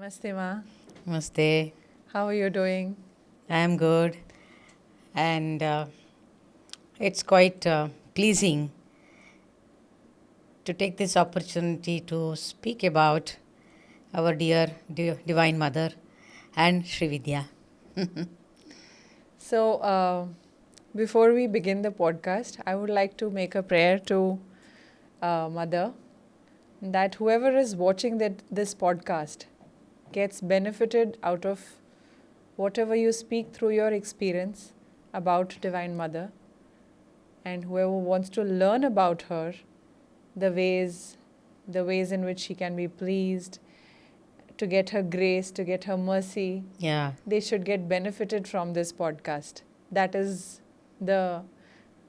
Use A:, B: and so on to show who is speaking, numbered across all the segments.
A: Namaste, Ma.
B: Namaste.
A: How are you doing?
B: I am good, and it's quite pleasing to take this opportunity to speak about our dear Divine Mother and SriVidya.
A: So, before we begin the podcast, I would like to make a prayer to Mother that whoever is watching this podcast gets benefited out of whatever you speak through your experience about Divine Mother, and whoever wants to learn about her, the ways in which she can be pleased, to get her grace, to get her mercy,
B: Yeah,
A: they should get benefited from this podcast. That is the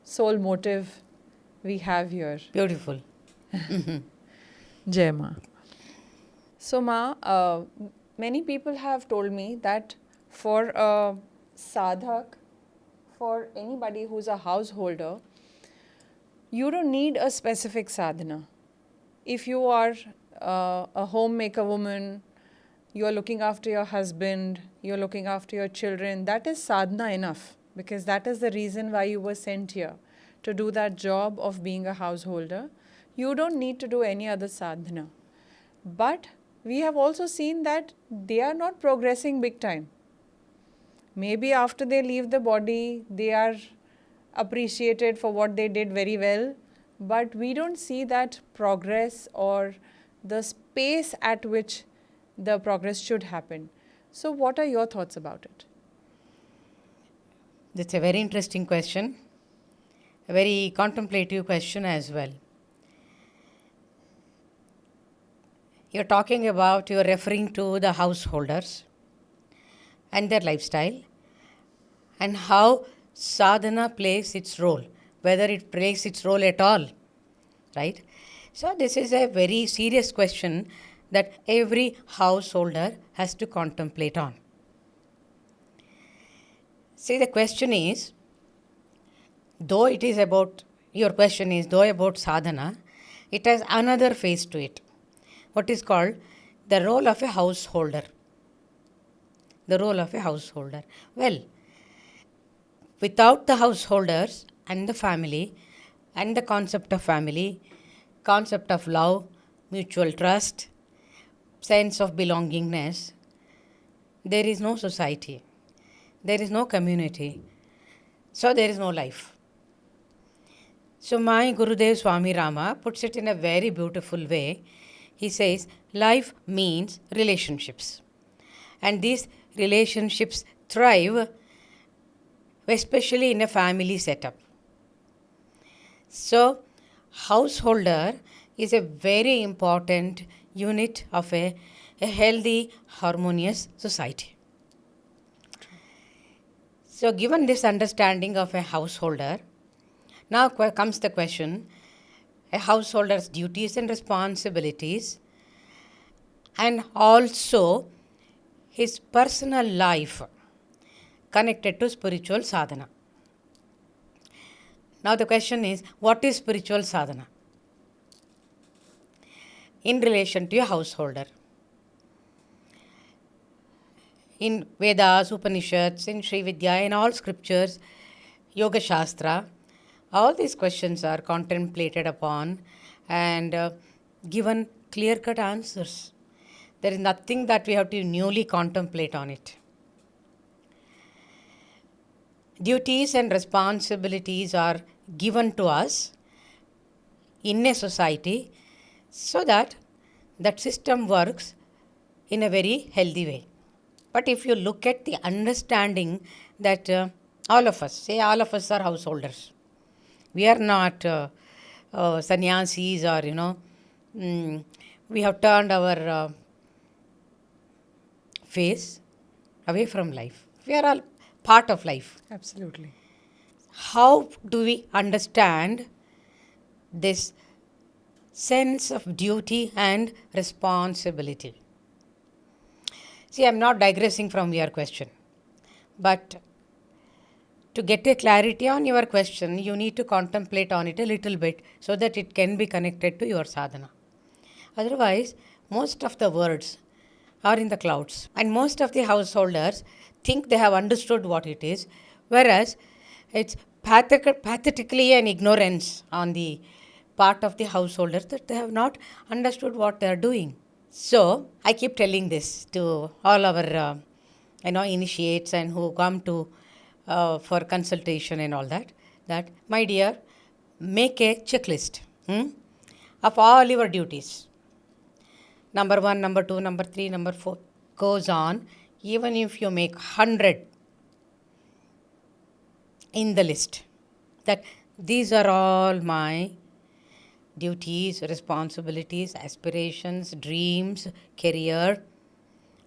A: sole motive we have here.
B: beautiful.
A: Jai Ma. So, Ma, many people have told me that for a sadhak, for anybody who's a householder, you don't need a specific sadhana. If you are a homemaker woman, you are looking after your husband, you're looking after your children, that is sadhana enough, because that is the reason why you were sent here, to do that job of being a householder. You don't need to do any other sadhana. But we have also seen that they are not progressing big time. Maybe after they leave the body, they are appreciated for what they did very well, but we don't see that progress or the space at which the progress should happen. So, what are your thoughts about it?
B: That's a very interesting question, a very contemplative question as well. You're referring to the householders and their lifestyle and how sadhana plays its role, whether it plays its role at all, right? So this is a very serious question that every householder has to contemplate on. See, the question is, though about sadhana, it has another face to it, what is called the role of a householder. The role of a householder. Well, without the householders and the family and the concept of family, concept of love, mutual trust, sense of belongingness, there is no society, there is no community, so there is no life. So my Gurudev Swami Rama puts it in a very beautiful way. He says, life means relationships. And these relationships thrive, especially in a family setup. So, householder is a very important unit of a healthy, harmonious society. So, given this understanding of a householder, now comes the question, a householder's duties and responsibilities, and also his personal life connected to spiritual sadhana. Now the question is, what is spiritual sadhana in relation to a householder? In Vedas, Upanishads, in SriVidya, in all scriptures, Yoga Shastra, all these questions are contemplated upon and given clear-cut answers. There is nothing that we have to newly contemplate on it. Duties and responsibilities are given to us in a society so that that system works in a very healthy way. But if you look at the understanding that all of us are householders. We are not sannyasis or, we have turned our face away from life. We are all part of life.
A: Absolutely.
B: How do we understand this sense of duty and responsibility? See, I'm not digressing from your question, but to get a clarity on your question, you need to contemplate on it a little bit so that it can be connected to your sadhana. Otherwise, most of the words or in the clouds. And most of the householders think they have understood what it is, whereas it's pathetically an ignorance on the part of the householders that they have not understood what they are doing. So I keep telling this to all our initiates and who come to for consultation and all that my dear, make a checklist of all your duties. Number 1, number 2, number 3, number 4 goes on. Even if you make 100 in the list, that these are all my duties, responsibilities, aspirations, dreams, career,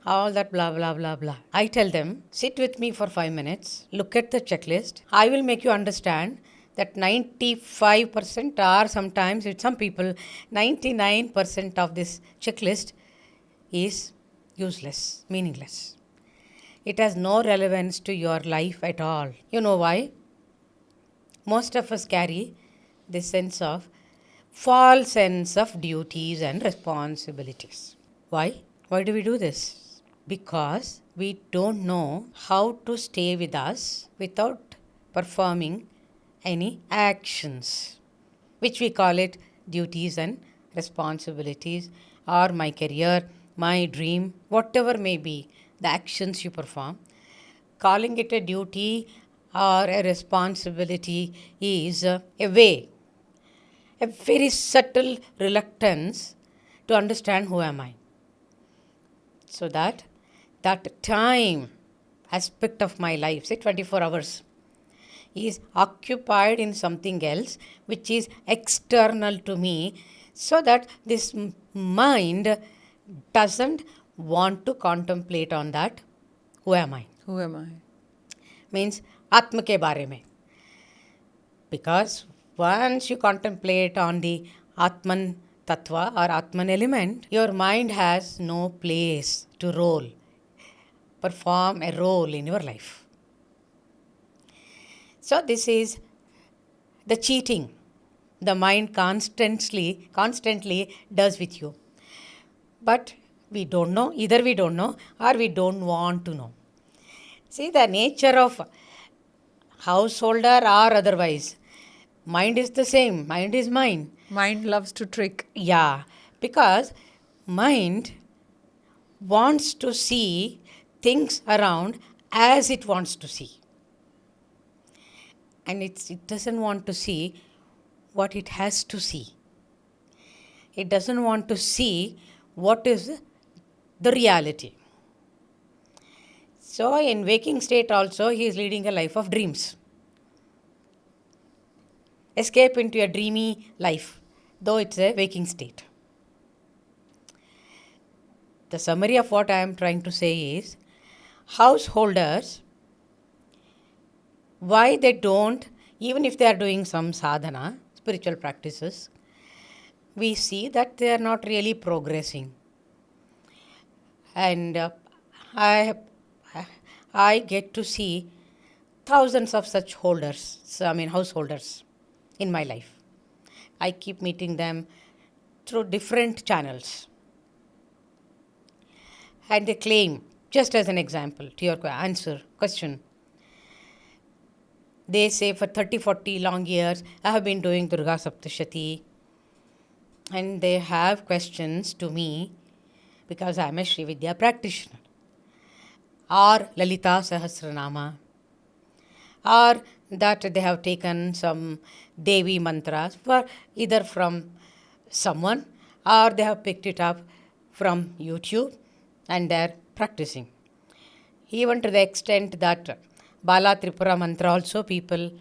B: all that blah, blah, blah, blah. I tell them, sit with me for 5 minutes, look at the checklist. I will make you understand that 95% or sometimes with some people, 99% of this checklist is useless, meaningless. It has no relevance to your life at all. You know why? Most of us carry this false sense of duties and responsibilities. Why? Why do we do this? Because we don't know how to stay with us without performing any actions, which we call it duties and responsibilities, or my career, my dream, whatever may be the actions you perform. Calling it a duty or a responsibility is a way, a very subtle reluctance to understand who am I. So that time aspect of my life, say 24 hours, is occupied in something else which is external to me, so that this mind doesn't want to contemplate on that. Who am I?
A: Who am I?
B: Means Atma ke baare mein. Because once you contemplate on the Atman Tattva or Atman element, your mind has no place to perform a role in your life. So this is the cheating the mind constantly does with you. But we don't know, either we don't know or we don't want to know. See, the nature of householder or otherwise, mind is the same, mind is mind.
A: Mind loves to trick.
B: Yeah, because mind wants to see things around as it wants to see. And it doesn't want to see what it has to see. It doesn't want to see what is the reality. So in waking state also, he is leading a life of dreams. Escape into a dreamy life, though it's a waking state. The summary of what I am trying to say is, householders, why they don't, even if they are doing some sadhana, spiritual practices, we see that they are not really progressing. And I get to see thousands of such householders in my life. I keep meeting them through different channels. And they claim, just as an example to your question, they say for 30-40 long years, I have been doing Durga Saptashati, and they have questions to me because I am a SriVidya practitioner, or Lalita Sahasranama, or that they have taken some Devi mantras for either from someone or they have picked it up from YouTube and they are practicing. Even to the extent that Bala Tripura mantra also people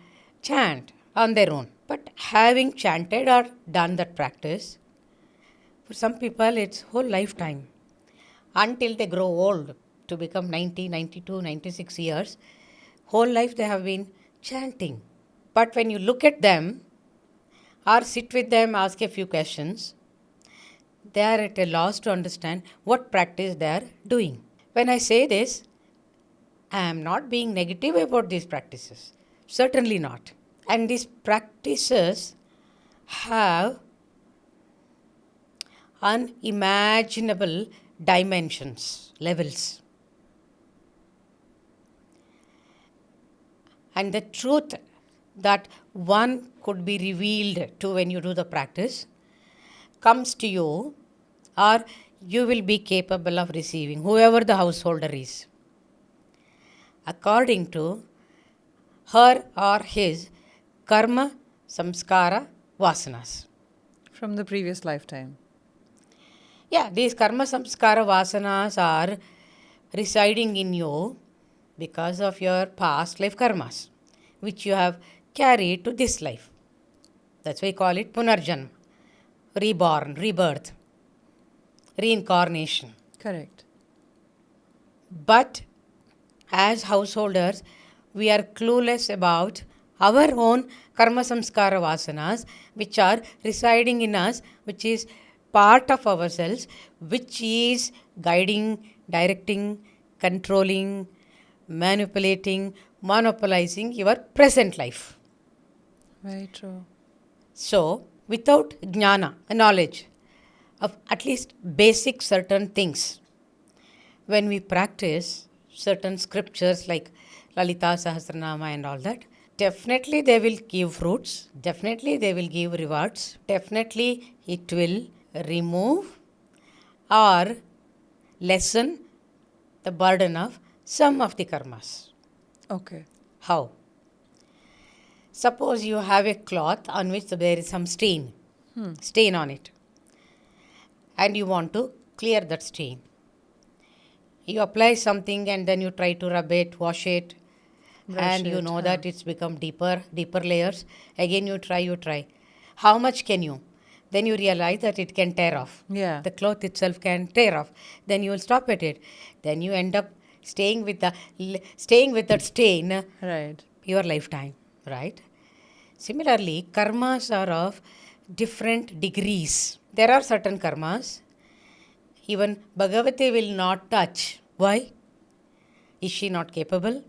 B: chant on their own. But having chanted or done that practice, for some people it's whole lifetime. Until they grow old to become 90, 92, 96 years, whole life they have been chanting. But when you look at them or sit with them, ask a few questions, they are at a loss to understand what practice they are doing. When I say this, I am not being negative about these practices. Certainly not. And these practices have unimaginable dimensions, levels. And the truth that one could be revealed to when you do the practice comes to you, or you will be capable of receiving, whoever the householder is, according to her or his karma, samskara, vasanas.
A: From the previous lifetime.
B: Yeah, these karma, samskara, vasanas are residing in you because of your past life karmas, which you have carried to this life. That's why we call it punarjanma, reborn, rebirth, reincarnation.
A: Correct.
B: But as householders, we are clueless about our own karma, samskara, vasanas, which are residing in us, which is part of ourselves, which is guiding, directing, controlling, manipulating, monopolizing your present life.
A: Very true.
B: So, without jnana, knowledge of at least basic certain things, when we practice certain scriptures like Lalita Sahasranama and all that, definitely they will give fruits, definitely they will give rewards, definitely it will remove or lessen the burden of some of the karmas.
A: Okay.
B: How? Suppose you have a cloth on which there is some stain on it, and you want to clear that stain. You apply something and then you try to rub it, wash it, and you know that it's become deeper layers. Again you try. How much can you? Then you realize that it can tear off.
A: Yeah.
B: The cloth itself can tear off. Then you will stop at it. Then you end up staying with that stain
A: Right.
B: your lifetime, right? Similarly, karmas are of different degrees. There are certain karmas even Bhagavati will not touch. Why? Is she not capable?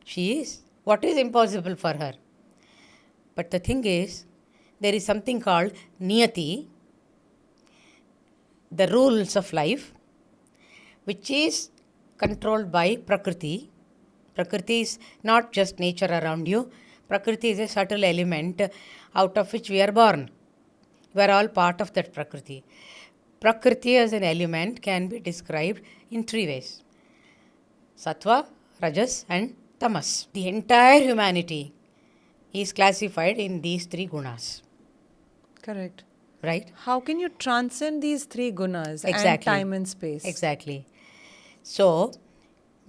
B: She is. What is impossible for her? But the thing is, there is something called niyati, the rules of life, which is controlled by Prakriti. Prakriti is not just nature around you. Prakriti is a subtle element out of which we are born. We are all part of that Prakriti. Prakriti as an element can be described in three ways: Sattva, Rajas and Tamas. The entire humanity is classified in these three gunas.
A: Correct.
B: Right?
A: How can you transcend these three gunas and
B: Exactly.
A: time and space?
B: Exactly. So,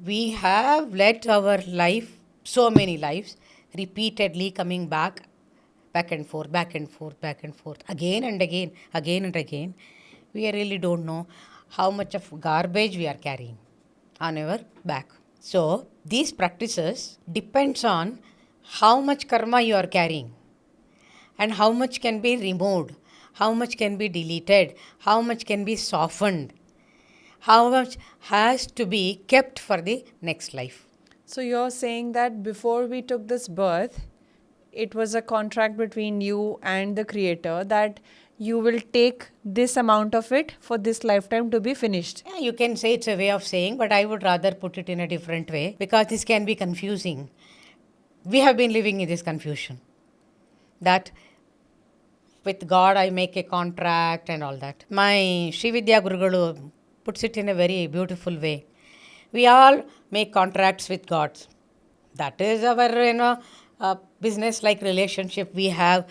B: we have led our life, so many lives, repeatedly coming back and forth, again and again. We really don't know how much of garbage we are carrying on our back. So, these practices depends on how much karma you are carrying and how much can be removed, how much can be deleted, how much can be softened, how much has to be kept for the next life.
A: So you're saying that before we took this birth, it was a contract between you and the Creator that you will take this amount of it for this lifetime to be finished.
B: Yeah, you can say it's a way of saying, but I would rather put it in a different way because this can be confusing. We have been living in this confusion that with God I make a contract and all that. My SriVidya Gurugalu puts it in a very beautiful way. We all make contracts with God. That is our business-like relationship we have.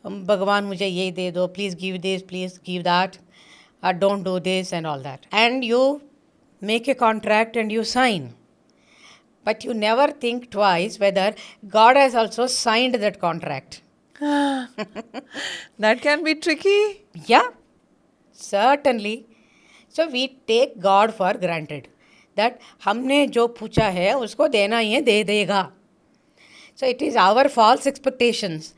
B: Bhagavan mujhe ye de do, please give this, please give that, don't do this and all that. And you make a contract and you sign. But you never think twice whether God has also signed that contract.
A: That can be tricky.
B: Yeah, certainly. So we take God for granted. That हमने जो पूछा है उसको देना ही है, दे देगा. So it is our false expectations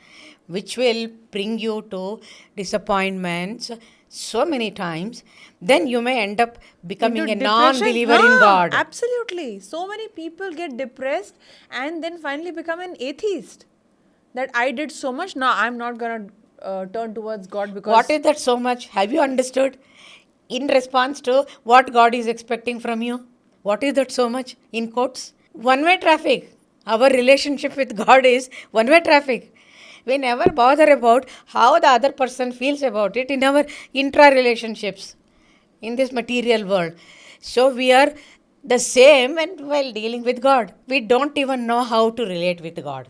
B: which will bring you to disappointments so many times. Then you may end up becoming
A: Into
B: a
A: depression.
B: non-believer in God.
A: Absolutely. So many people get depressed and then finally become an atheist. That I did so much, now I'm not going to turn towards God because...
B: What is that so much? Have you understood? in response to what God is expecting from you. What is that so much? In quotes, one-way traffic. Our relationship with God is one-way traffic. We never bother about how the other person feels about it in our intra-relationships in this material world. So we are the same and while dealing with God. We don't even know how to relate with God.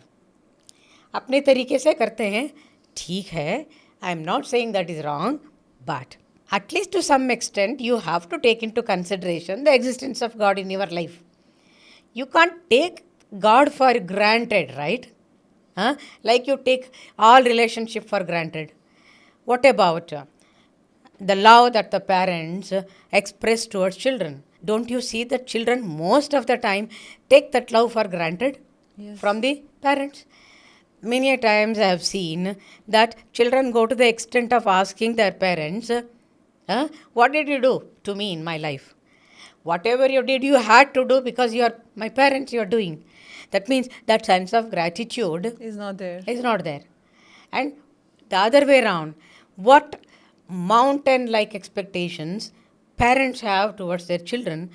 B: अपने तरीके से करते हैं, ठीक है, I am not saying that is wrong, but at least to some extent you have to take into consideration the existence of God in your life. You can't take God for granted, right? Like you take all relationship for granted. What about the love that the parents express towards children? Don't you see that children most of the time take that love for granted from the parents? Many a times I have seen that children go to the extent of asking their parents, what did you do to me in my life? Whatever you did, you had to do because you are my parents, you are doing. That means that sense of gratitude
A: Is not there.
B: is not there. And the other way around, what mountain-like expectations parents have towards their children,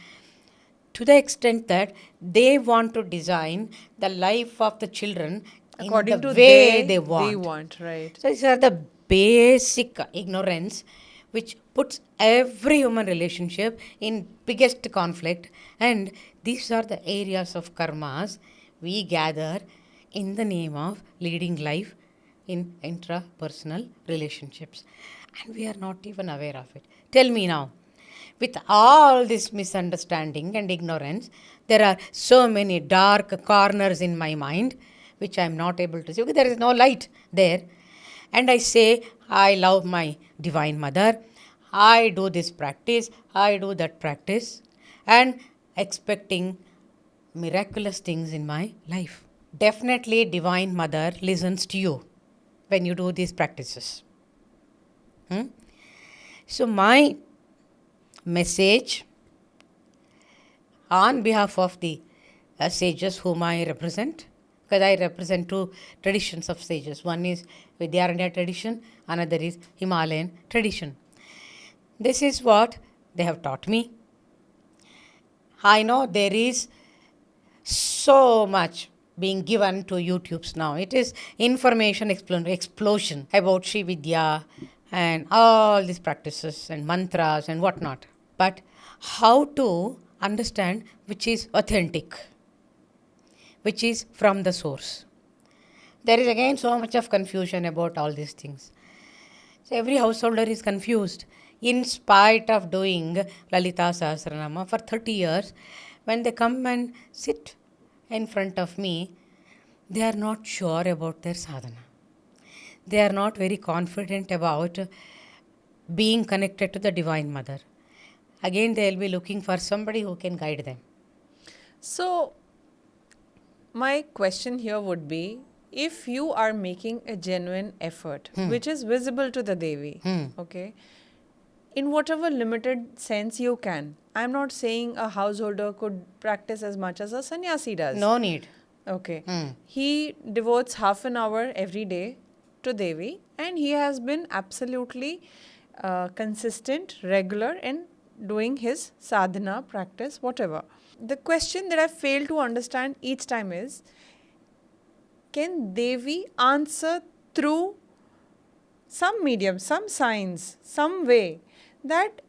B: to the extent that they want to design the life of the children
A: According
B: in the
A: to
B: way they want.
A: They want, right.
B: So these are the basic ignorance which puts every human relationship in biggest conflict, and these are the areas of karmas we gather in the name of leading life in intrapersonal relationships, and we are not even aware of it. Tell me now, with all this misunderstanding and ignorance, there are so many dark corners in my mind which I am not able to see. Okay, there is no light there. And I say, I love my Divine Mother. I do this practice. I do that practice. And expecting miraculous things in my life. Definitely, Divine Mother listens to you when you do these practices. So, my message on behalf of the sages whom I represent, because I represent two traditions of sages. One is Vidyaranya tradition, another is Himalayan tradition. This is what they have taught me. I know there is so much being given to YouTubes now. It is information explosion about SriVidya and all these practices and mantras and whatnot. But how to understand which is authentic, which is from the source? There is again so much of confusion about all these things. So every householder is confused. In spite of doing Lalita Sahasranama for 30 years, when they come and sit in front of me, they are not sure about their sadhana. They are not very confident about being connected to the Divine Mother. Again, they will be looking for somebody who can guide them.
A: So, my question here would be, if you are making a genuine effort, which is visible to the Devi, okay, in whatever limited sense you can. I'm not saying a householder could practice as much as a sannyasi does.
B: No need.
A: Okay. He devotes half an hour every day to Devi, and he has been absolutely consistent, regular in doing his sadhana practice, whatever. The question that I fail to understand each time is, can Devi answer through some medium, some signs, some way, that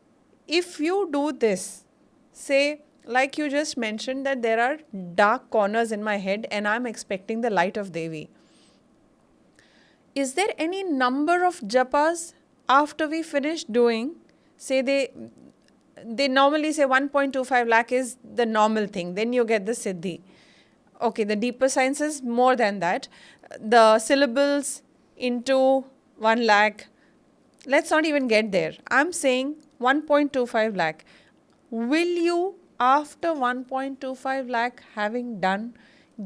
A: if you do this, say, like you just mentioned, that there are dark corners in my head and I'm expecting the light of Devi. Is there any number of japas after we finish doing? Say they normally say 1.25 lakh is the normal thing. Then you get the siddhi. Okay, the deeper science is more than that. The syllables into 1 lakh. Let's not even get there. I'm saying 1.25 lakh. Will you, after 1.25 lakh having done,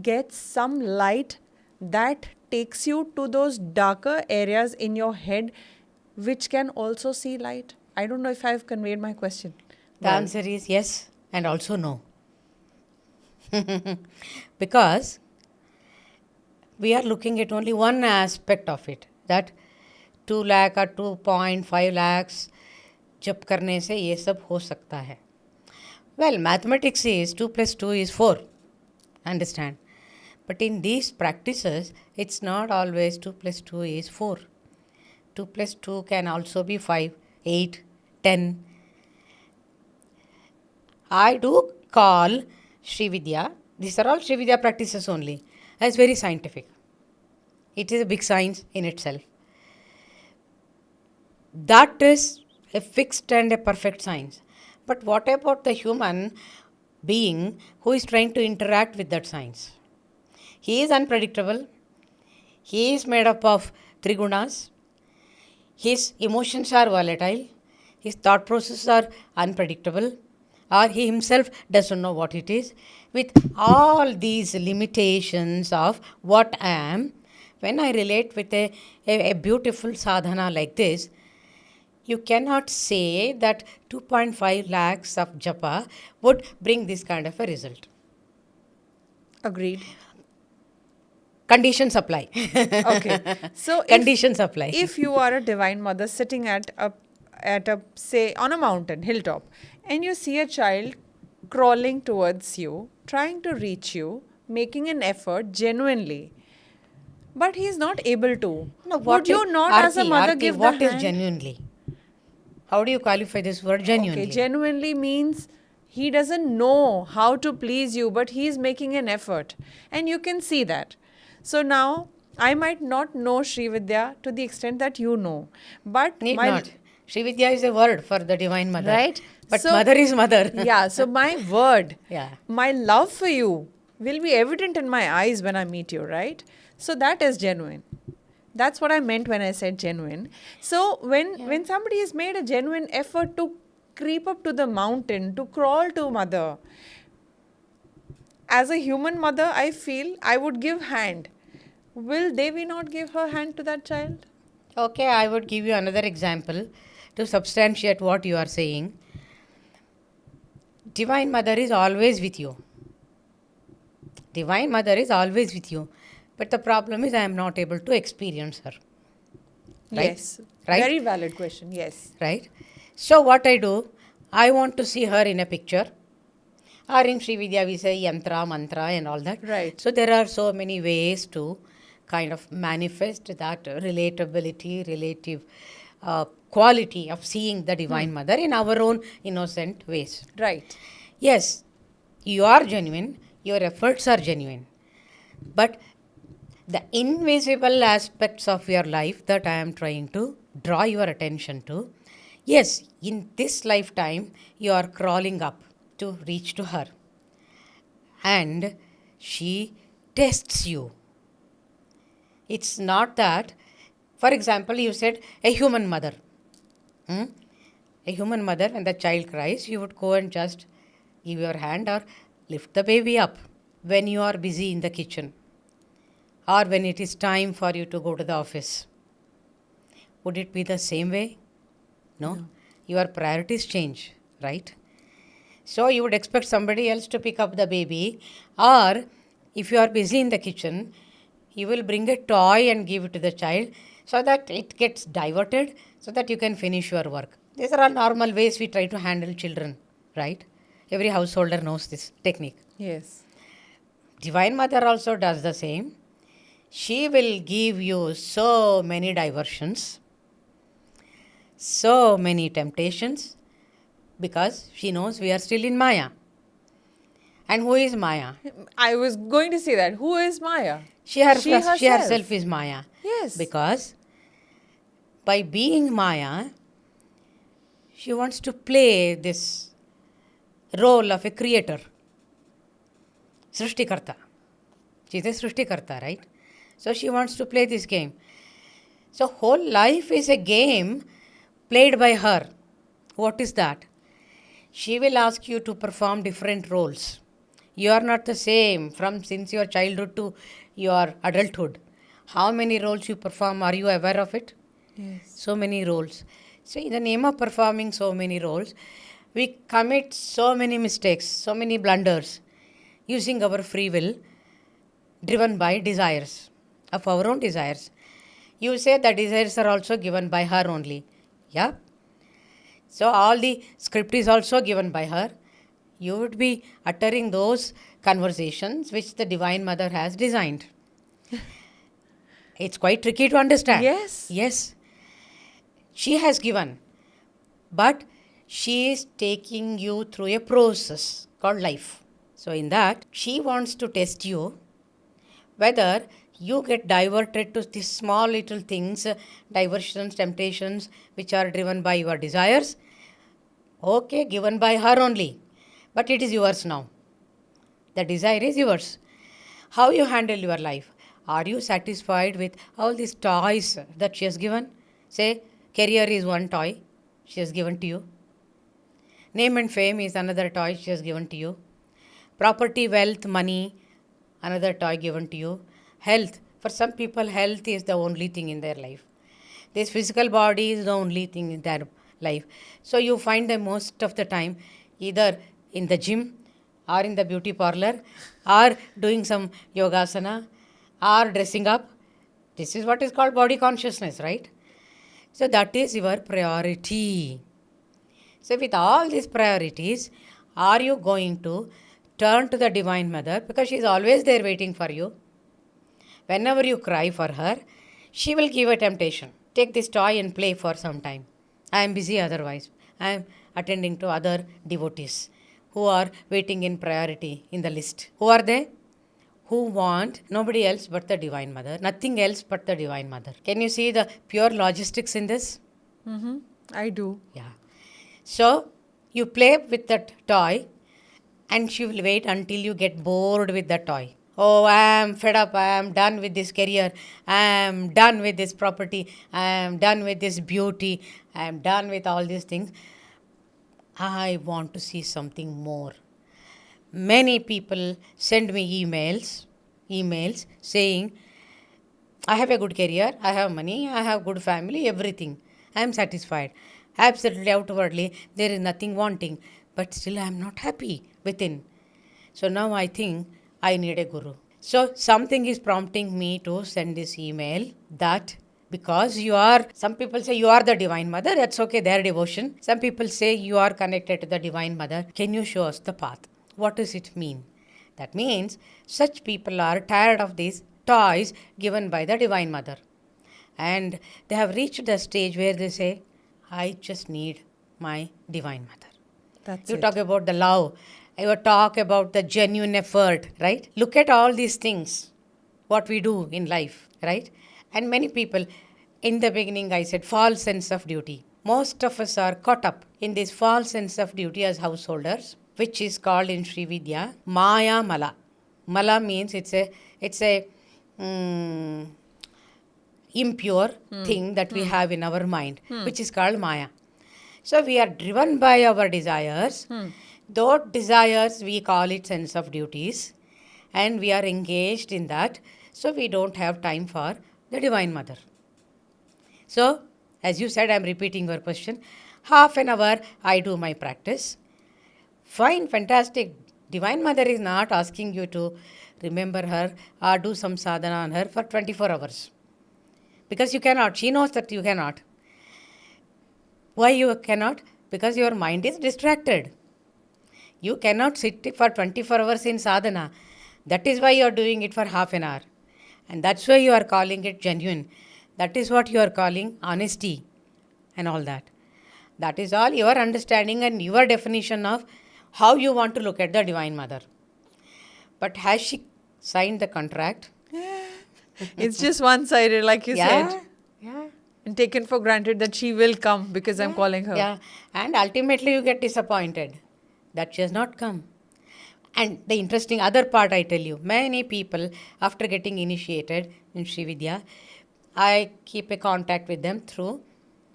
A: get some light that takes you to those darker areas in your head which can also see light? I don't know if I've conveyed my question.
B: The answer is yes and also no. Because we are looking at only one aspect of it, that 2 lakh or 2.5 lakhs जप करने से ये सब हो सकता है. Well, mathematics is 2 plus 2 is 4. Understand? But in these practices, it's not always 2 plus 2 is 4. 2 plus 2 can also be 5, 8, 10. I do call SriVidya, these are all SriVidya practices only, as very scientific. It is a big science in itself. That is a fixed and a perfect science. But what about the human being who is trying to interact with that science? He is unpredictable. He is made up of three gunas. His emotions are volatile. His thought processes are unpredictable. Or he himself doesn't know what it is. With all these limitations of what I am, when I relate with a beautiful sadhana like this, you cannot say that 2.5 lakhs of japa would bring this kind of a result.
A: Agreed.
B: Conditions apply.
A: Okay. So
B: Conditions apply.
A: if you are a divine mother sitting at a say on a mountain hilltop, and you see a child crawling towards you, trying to reach you, making an effort genuinely, but he is not able to,
B: No,
A: would you not as a mother
B: Aarti,
A: give
B: what
A: the
B: is
A: hand?
B: genuinely? How do you qualify this word genuinely?
A: Okay, genuinely means he doesn't know how to please you, but he is making an effort. And you can see that. So now, I might not know SriVidya to the extent that you know. But
B: Need not. SriVidya is a word for the Divine Mother.
A: Right?
B: But
A: So-
B: mother is mother.
A: Yeah, so my word,
B: Yeah.
A: my love for you will be evident in my eyes when I meet you, right? So that is genuine. That's what I meant when I said genuine. So when somebody has made a genuine effort to creep up to the mountain, to crawl to mother, as a human mother, I feel I would give hand. Will Devi not give her hand to that child?
B: Okay, I would give you another example to substantiate what you are saying. Divine Mother is always with you. Divine Mother is always with you. But the problem is I am not able to experience her. Right?
A: Yes.
B: Right?
A: Very valid question. Yes.
B: Right? So what I do, I want to see her in a picture. Or in SriVidya we say yantra, mantra and all that.
A: Right.
B: So there are so many ways to kind of manifest that relatability, relative quality of seeing the Divine Mother in our own innocent ways.
A: Right.
B: Yes, you are genuine, your efforts are genuine. But the invisible aspects of your life that I am trying to draw your attention to, yes, in this lifetime, you are crawling up to reach to her. And she tests you. It's not that, for example, you said a human mother. A human mother, when the child cries, you would go and just give your hand or lift the baby up when you are busy in the kitchen or when it is time for you to go to the office. Would it be the same way? No. Your priorities change, right? So you would expect somebody else to pick up the baby, or if you are busy in the kitchen, you will bring a toy and give it to the child so that it gets diverted so that you can finish your work. These are all normal ways we try to handle children, right? Every householder knows this technique.
A: Yes.
B: Divine Mother also does the same. She will give you so many diversions, so many temptations, because she knows we are still in Maya. And who is Maya?
A: I was going to say that. Who is Maya?
B: She herself is Maya.
A: Yes.
B: Because by being Maya, she wants to play this role of a creator. Srishtikarta. She is a Srishtikarta, right? So she wants to play this game. So whole life is a game played by her. What is that? She will ask you to perform different roles. You are not the same from since your childhood to your adulthood. How many roles you perform, are you aware of it?
A: Yes.
B: So many roles. So in the name of performing so many roles, we commit so many mistakes, so many blunders, using our free will, driven by desires, of our own desires. You say the desires are also given by her only. Yeah? So all the script is also given by her. You would be uttering those conversations which the Divine Mother has designed. It's quite tricky to understand.
A: Yes.
B: Yes. She has given, but she is taking you through a process called life. So in that, she wants to test you whether you get diverted to these small little things, diversions, temptations, which are driven by your desires. Okay, given by her only, but it is yours now. The desire is yours. How you handle your life? Are you satisfied with all these toys that she has given? Say, career is one toy she has given to you. Name and fame is another toy she has given to you. Property, wealth, money, another toy given to you. Health. For some people, health is the only thing in their life. This physical body is the only thing in their life. So you find them most of the time either in the gym or in the beauty parlor or doing some yogasana or dressing up. This is what is called body consciousness, right? So that is your priority. So with all these priorities, are you going to turn to the Divine Mother, because she is always there waiting for you? Whenever you cry for her, she will give a temptation. Take this toy and play for some time. I am busy otherwise. I am attending to other devotees who are waiting in priority in the list. Who are they? Who want nobody else but the Divine Mother, nothing else but the Divine Mother. Can you see the pure logistics in this?
A: Mm-hmm. I do.
B: Yeah. So you play with that toy and she will wait until you get bored with the toy. Oh, I am fed up. I am done with this career. I am done with this property. I am done with this beauty. I am done with all these things. I want to see something more. Many people send me emails saying, I have a good career, I have money, I have good family, everything. I am satisfied. Absolutely outwardly, there is nothing wanting. But still I am not happy within. So now I think I need a guru. So something is prompting me to send this email that because some people say you are the Divine Mother, that's okay, their devotion. Some people say you are connected to the Divine Mother. Can you show us the path? What does it mean? That means such people are tired of these toys given by the Divine Mother. And they have reached the stage where they say, I just need my Divine Mother.
A: That's
B: You
A: it.
B: talk about the love. You talk about the genuine effort, right? Look at all these things, what we do in life, right? And many people, in the beginning I said, false sense of duty. Most of us are caught up in this false sense of duty as householders, which is called in SriVidya, Maya Mala. Mala means it's a impure thing that we have in our mind, which is called Maya. So we are driven by our desires. Those desires, we call it sense of duties. And we are engaged in that. So we don't have time for the Divine Mother. So, as you said, I am repeating your question. Half an hour I do my practice. Fine, fantastic. Divine Mother is not asking you to remember her or do some sadhana on her for 24 hours. Because you cannot. She knows that you cannot. Why you cannot? Because your mind is distracted. You cannot sit for 24 hours in sadhana. That is why you are doing it for half an hour. And that's why you are calling it genuine. That is what you are calling honesty and all that. That is all your understanding and your definition of how you want to look at the Divine Mother. But has she signed the contract?
A: It's just one-sided, like you said.
B: Yeah.
A: And taken for granted that she will come because I'm calling her.
B: Yeah. And ultimately you get disappointed that she has not come. And the interesting other part I tell you, many people after getting initiated in SriVidya, I keep a contact with them through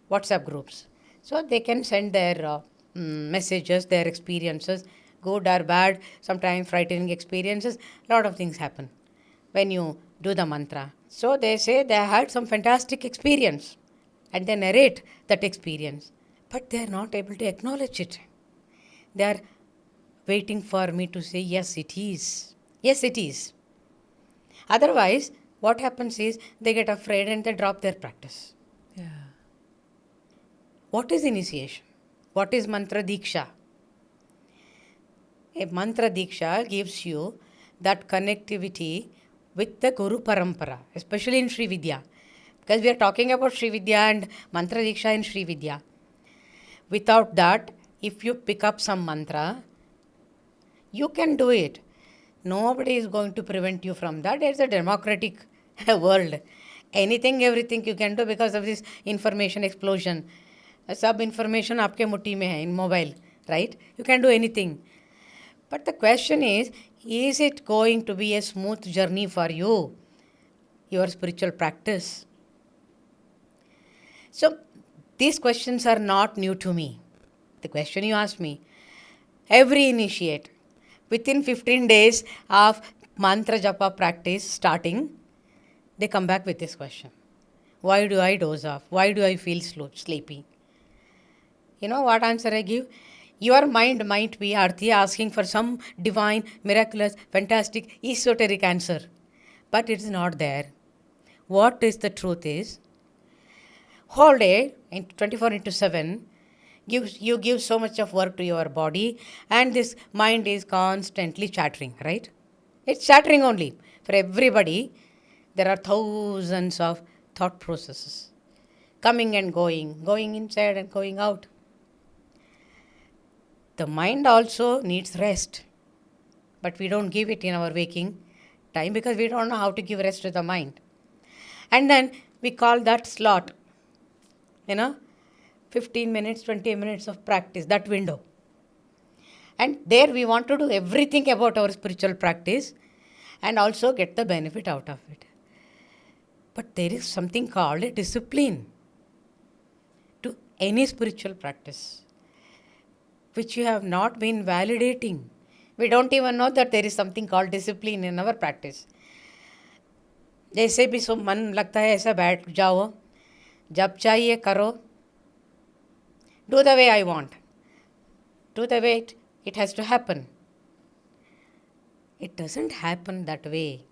B: WhatsApp groups. So they can send their messages, their experiences, good or bad, sometimes frightening experiences. A lot of things happen when you do the mantra. So they say they had some fantastic experience and they narrate that experience. But they are not able to acknowledge it. They are waiting for me to say, yes, it is. Yes, it is. Otherwise, what happens is they get afraid and they drop their practice.
A: Yeah.
B: What is initiation? What is mantra diksha? A mantra diksha gives you that connectivity with the Guru Parampara, especially in SriVidya. Because we are talking about SriVidya and mantra diksha in SriVidya. Without that, if you pick up some mantra, you can do it. Nobody is going to prevent you from that. It's a democratic world. Anything, everything you can do because of this information explosion. सब information आपके मुट्ठी में है in mobile, right? You can do anything. But the question is it going to be a smooth journey for you, your spiritual practice? So, these questions are not new to me. The question you asked me, every initiate, within 15 days of mantra japa practice starting, they come back with this question. Why do I doze off? Why do I feel sleepy? You know what answer I give? Your mind might be, Arti, asking for some divine, miraculous, fantastic, esoteric answer. But it is not there. What is the truth is, whole day, in 24/7, you give so much of work to your body and this mind is constantly chattering, right? It's chattering only. For everybody, there are thousands of thought processes coming and going inside and going out. The mind also needs rest, but we don't give it in our waking time because we don't know how to give rest to the mind. And then we call that slot, 15 minutes, 20 minutes of practice, that window. And there we want to do everything about our spiritual practice and also get the benefit out of it. But there is something called a discipline to any spiritual practice, which you have not been validating. We don't even know that there is something called discipline in our practice. जैसे भी सो मन लगता है ऐसा बैठ जाओ, जब चाहिए करो, do the way I want, do the way it has to happen. It doesn't happen that way.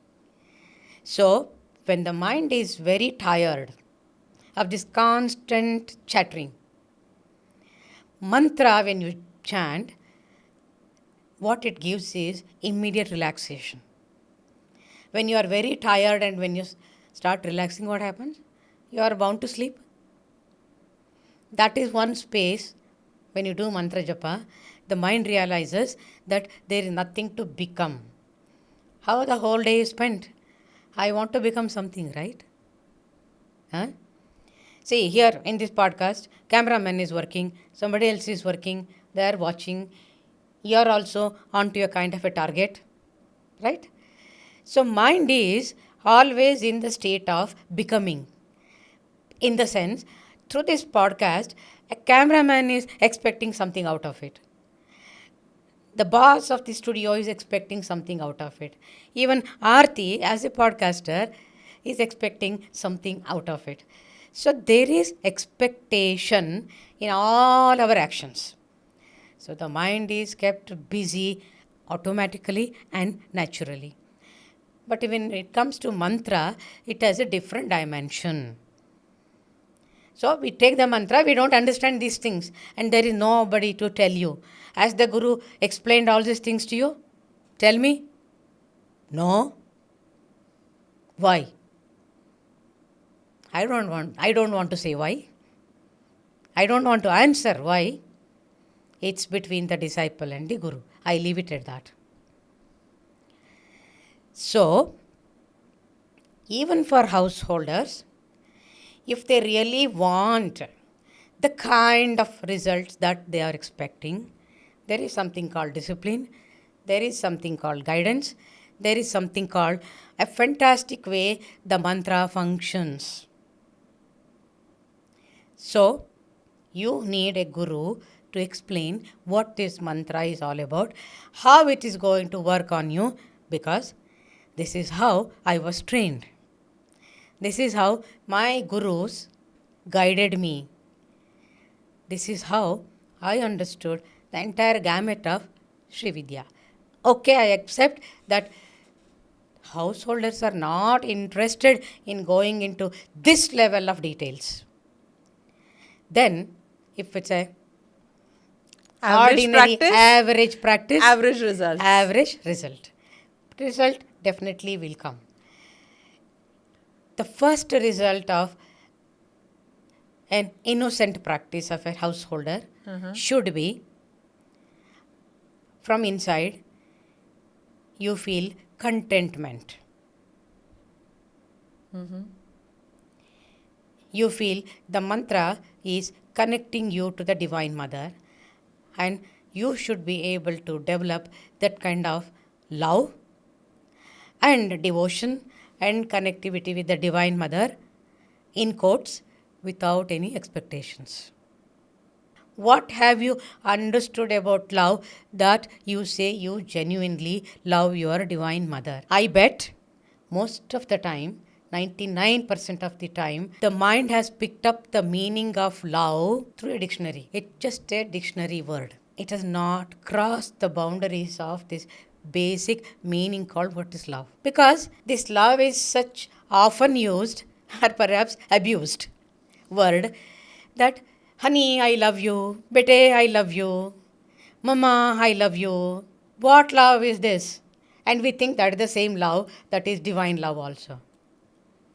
B: So, when the mind is very tired of this constant chattering, mantra, when you chant, what it gives is immediate relaxation. When you are very tired and when you start relaxing, what happens? You are bound to sleep. That is one space when you do mantra japa, the mind realizes that there is nothing to become. How the whole day is spent? I want to become something, right? See, here in this podcast, cameraman is working, somebody else is working, they are watching. You are also onto a kind of a target, right? So, mind is always in the state of becoming. In the sense, through this podcast, a cameraman is expecting something out of it. The boss of the studio is expecting something out of it. Even Aarti, as a podcaster, is expecting something out of it. So there is expectation in all our actions. So the mind is kept busy automatically and naturally. But when it comes to mantra, it has a different dimension. So we take the mantra, we don't understand these things, and there is nobody to tell you. Has the Guru explained all these things to you? Tell me. No. Why? I don't want to say why. I don't want to answer why. It's between the disciple and the Guru. I leave it at that. So, even for householders, if they really want the kind of results that they are expecting, there is something called discipline, there is something called guidance, there is something called a fantastic way the mantra functions. So, you need a guru to explain what this mantra is all about, how it is going to work on you, because this is how I was trained. This is how my gurus guided me. This is how I understood the entire gamut of SriVidya. Okay, I accept that householders are not interested in going into this level of details. Then, if it's a
A: Average practice,
B: average practice,
A: average results.
B: average result. Result definitely will come. The first result of an innocent practice of a householder should be, from inside, you feel contentment. You feel the mantra is connecting you to the Divine Mother, and you should be able to develop that kind of love and devotion and connectivity with the Divine Mother, in quotes, without any expectations. What have you understood about love that you say you genuinely love your Divine Mother? I bet most of the time, 99% of the time, the mind has picked up the meaning of love through a dictionary. It's just a dictionary word. It has not crossed the boundaries of this basic meaning called what is love. Because this love is such often used or perhaps abused word that honey, I love you, bete, I love you, mama, I love you. What love is this? And we think that is the same love that is divine love also.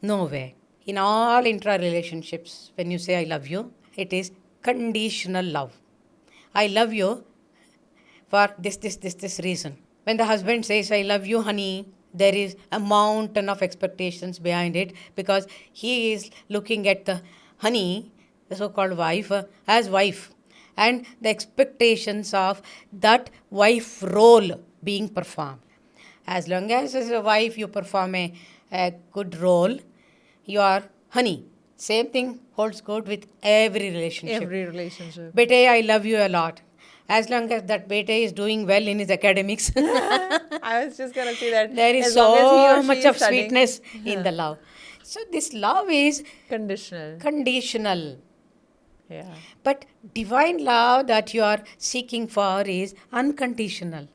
B: No way. In all intra-relationships, when you say I love you, it is conditional love. I love you for this reason. When the husband says, I love you, honey, there is a mountain of expectations behind it, because he is looking at the honey, the so-called wife, as wife. And the expectations of that wife role being performed. As long as a wife you perform a good role, you are honey. Same thing holds good with every relationship.
A: Every relationship.
B: Bete, I love you a lot. As long as that bete is doing well in his academics,
A: I was just going to say that.
B: there is
A: as long as he or
B: so
A: she
B: much
A: is
B: of
A: studying.
B: sweetness in the love. So this love is
A: Conditional.
B: conditional.
A: Yeah.
B: But divine love that you are seeking for is unconditional.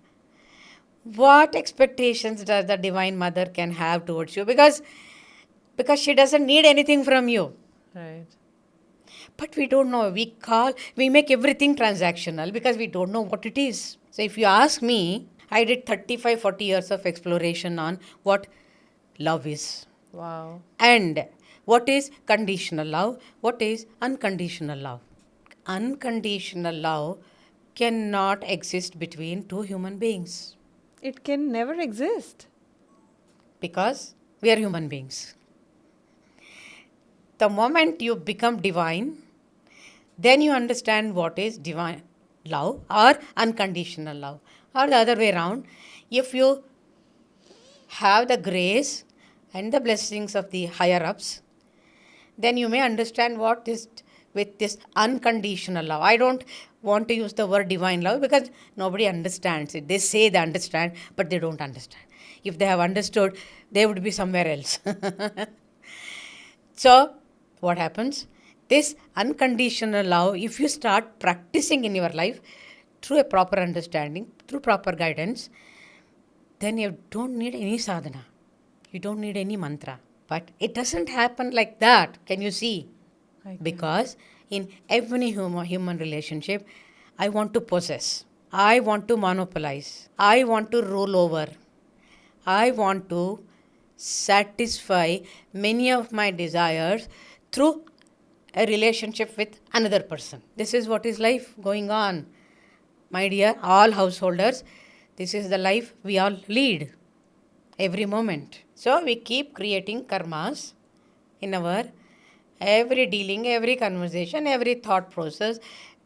B: What expectations does the Divine Mother can have towards you? Because she doesn't need anything from you.
A: Right.
B: But we don't know. We make everything transactional because we don't know what it is. So if you ask me, I did 35, 40 years of exploration on what love is.
A: Wow.
B: And what is conditional love? What is unconditional love? Unconditional love cannot exist between two human beings.
A: It can never exist.
B: Because we are human beings. The moment you become divine, then you understand what is divine love or unconditional love. Or the other way around, if you have the grace and the blessings of the higher ups, then you may understand what is with this unconditional love. I don't want to use the word divine love because nobody understands it. They say they understand, but they don't understand. If they have understood, they would be somewhere else. So, what happens? This unconditional love, if you start practicing in your life through a proper understanding, through proper guidance, then you don't need any sadhana. You don't need any mantra. But it doesn't happen like that. Can you see? Because in every human relationship, I want to possess. I want to monopolize. I want to rule over. I want to satisfy many of my desires through a relationship with another person. This is what is life going on. My dear, all householders, this is the life we all lead every moment. So we keep creating karmas in our every dealing, every conversation, every thought process,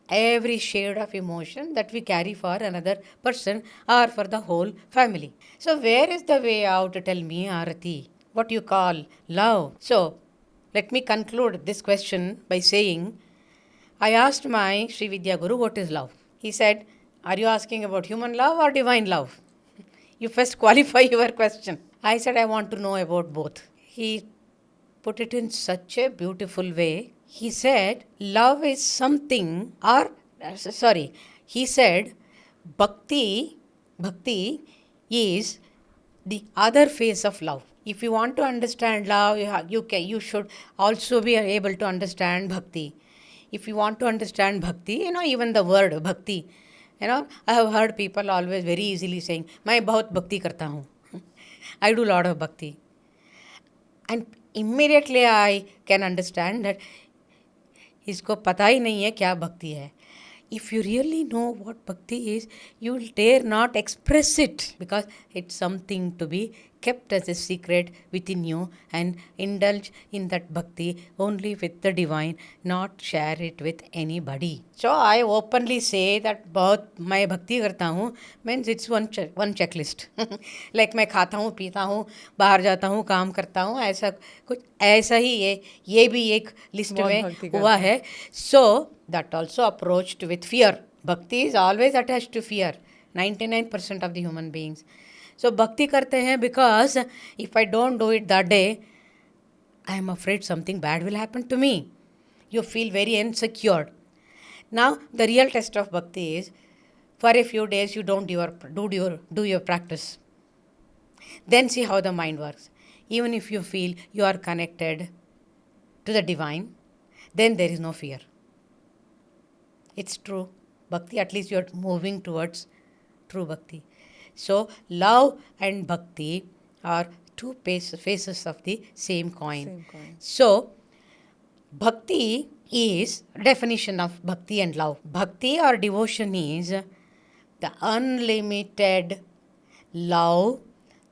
B: every shade of emotion that we carry for another person or for the whole family. So where is the way out? Tell me, Arati, what you call love. So let me conclude this question by saying, I asked my SriVidya Guru, what is love? He said, are you asking about human love or divine love? You first qualify your question. I said, I want to know about both. He put it in such a beautiful way. He said, love is something, he said, bhakti is the other face of love. If you want to understand love, you should also be able to understand bhakti. If you want to understand bhakti, even the word bhakti, You know, I have heard people always very easily saying, मैं बहुत भक्ति करता हूँ. I do lot of bhakti. And immediately I can understand that इसको पता ही नहीं है क्या भक्ति है. If you really know what bhakti is, you will dare not express it because it's something to be kept as a secret within you and indulge in that bhakti only with the divine, not share it with anybody. So I openly say that बहुत मैं भक्ति करता हूँ means it's one checklist. Like मैं खाता हूँ, पीता हूँ, बाहर जाता हूँ, काम करता हूँ, ऐसा कुछ ऐसा ही ये भी एक लिस्ट में हुआ है. So that also approached with fear. Bhakti is always attached to fear. 99% of the human beings. So bhakti करते हैं because if I don't do it that day, I am afraid something bad will happen to me. You feel very insecure. Now the real test of bhakti is for a few days you don't do your practice. Then see how the mind works. Even if you feel you are connected to the divine, then there is no fear. It's true. Bhakti, at least you are moving towards true bhakti. So, love and bhakti are two faces of the same coin. So, bhakti is definition of bhakti and love. Bhakti or devotion is the unlimited love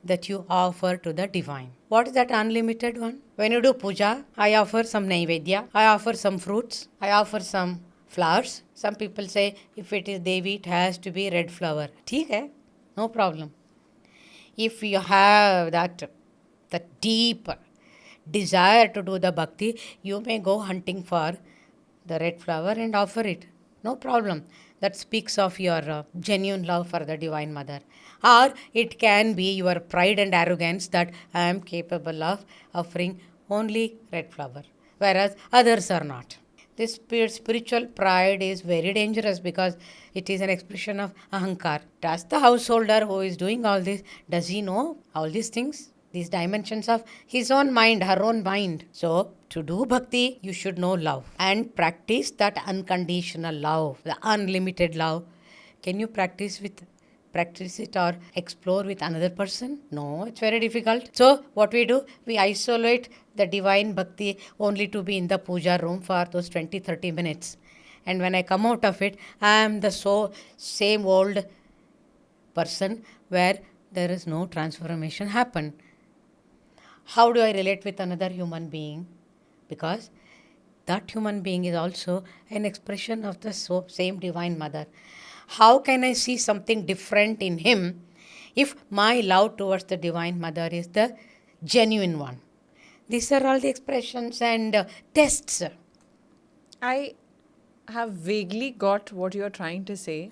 B: that you offer to the divine. What is that unlimited one? When you do puja, I offer some naivedya, I offer some fruits, I offer some flowers. Some people say if it is Devi, it has to be red flower. ठीक है, no problem. If you have that deep desire to do the bhakti, you may go hunting for the red flower and offer it. No problem. That speaks of your genuine love for the Divine Mother. Or it can be your pride and arrogance that I am capable of offering only red flower, whereas others are not. This spiritual pride is very dangerous because it is an expression of ahankar. Does the householder who is doing all this, does he know all these things? These dimensions of his own mind, her own mind. So, to do bhakti, you should know love and practice that unconditional love, the unlimited love. Can you practice it or explore with another person? No, it's very difficult. So, what we do, we isolate the divine bhakti only to be in the puja room for those 20-30 minutes. And when I come out of it, I am the same old person where there is no transformation happen. How do I relate with another human being? Because that human being is also an expression of the same Divine Mother. How can I see something different in him if my love towards the Divine Mother is the genuine one? These are all the expressions and tests.
A: I have vaguely got what you are trying to say.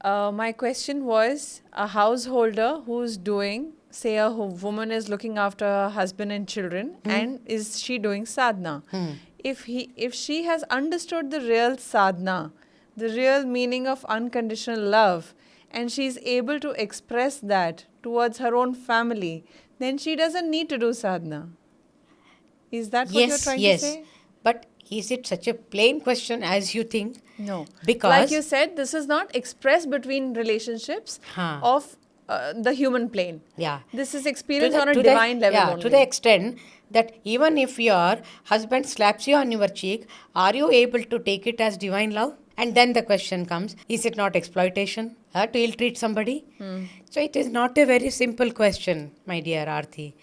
A: My question was, a householder who's doing, say a woman is looking after her husband and children, and is she doing sadhana? If she has understood the real sadhana, the real meaning of unconditional love, and she is able to express that towards her own family, then she doesn't need to do sadhana. Is that what you're trying to say?
B: But is it such a plain question as you think?
A: No.
B: Because,
A: like you said, this is not expressed between relationships of the human plane.
B: Yeah.
A: This is experienced on a divine level only.
B: To the extent that even if your husband slaps you on your cheek, are you able to take it as divine love? And then the question comes, is it not exploitation to ill-treat somebody? So it is not a very simple question, my dear Aarti.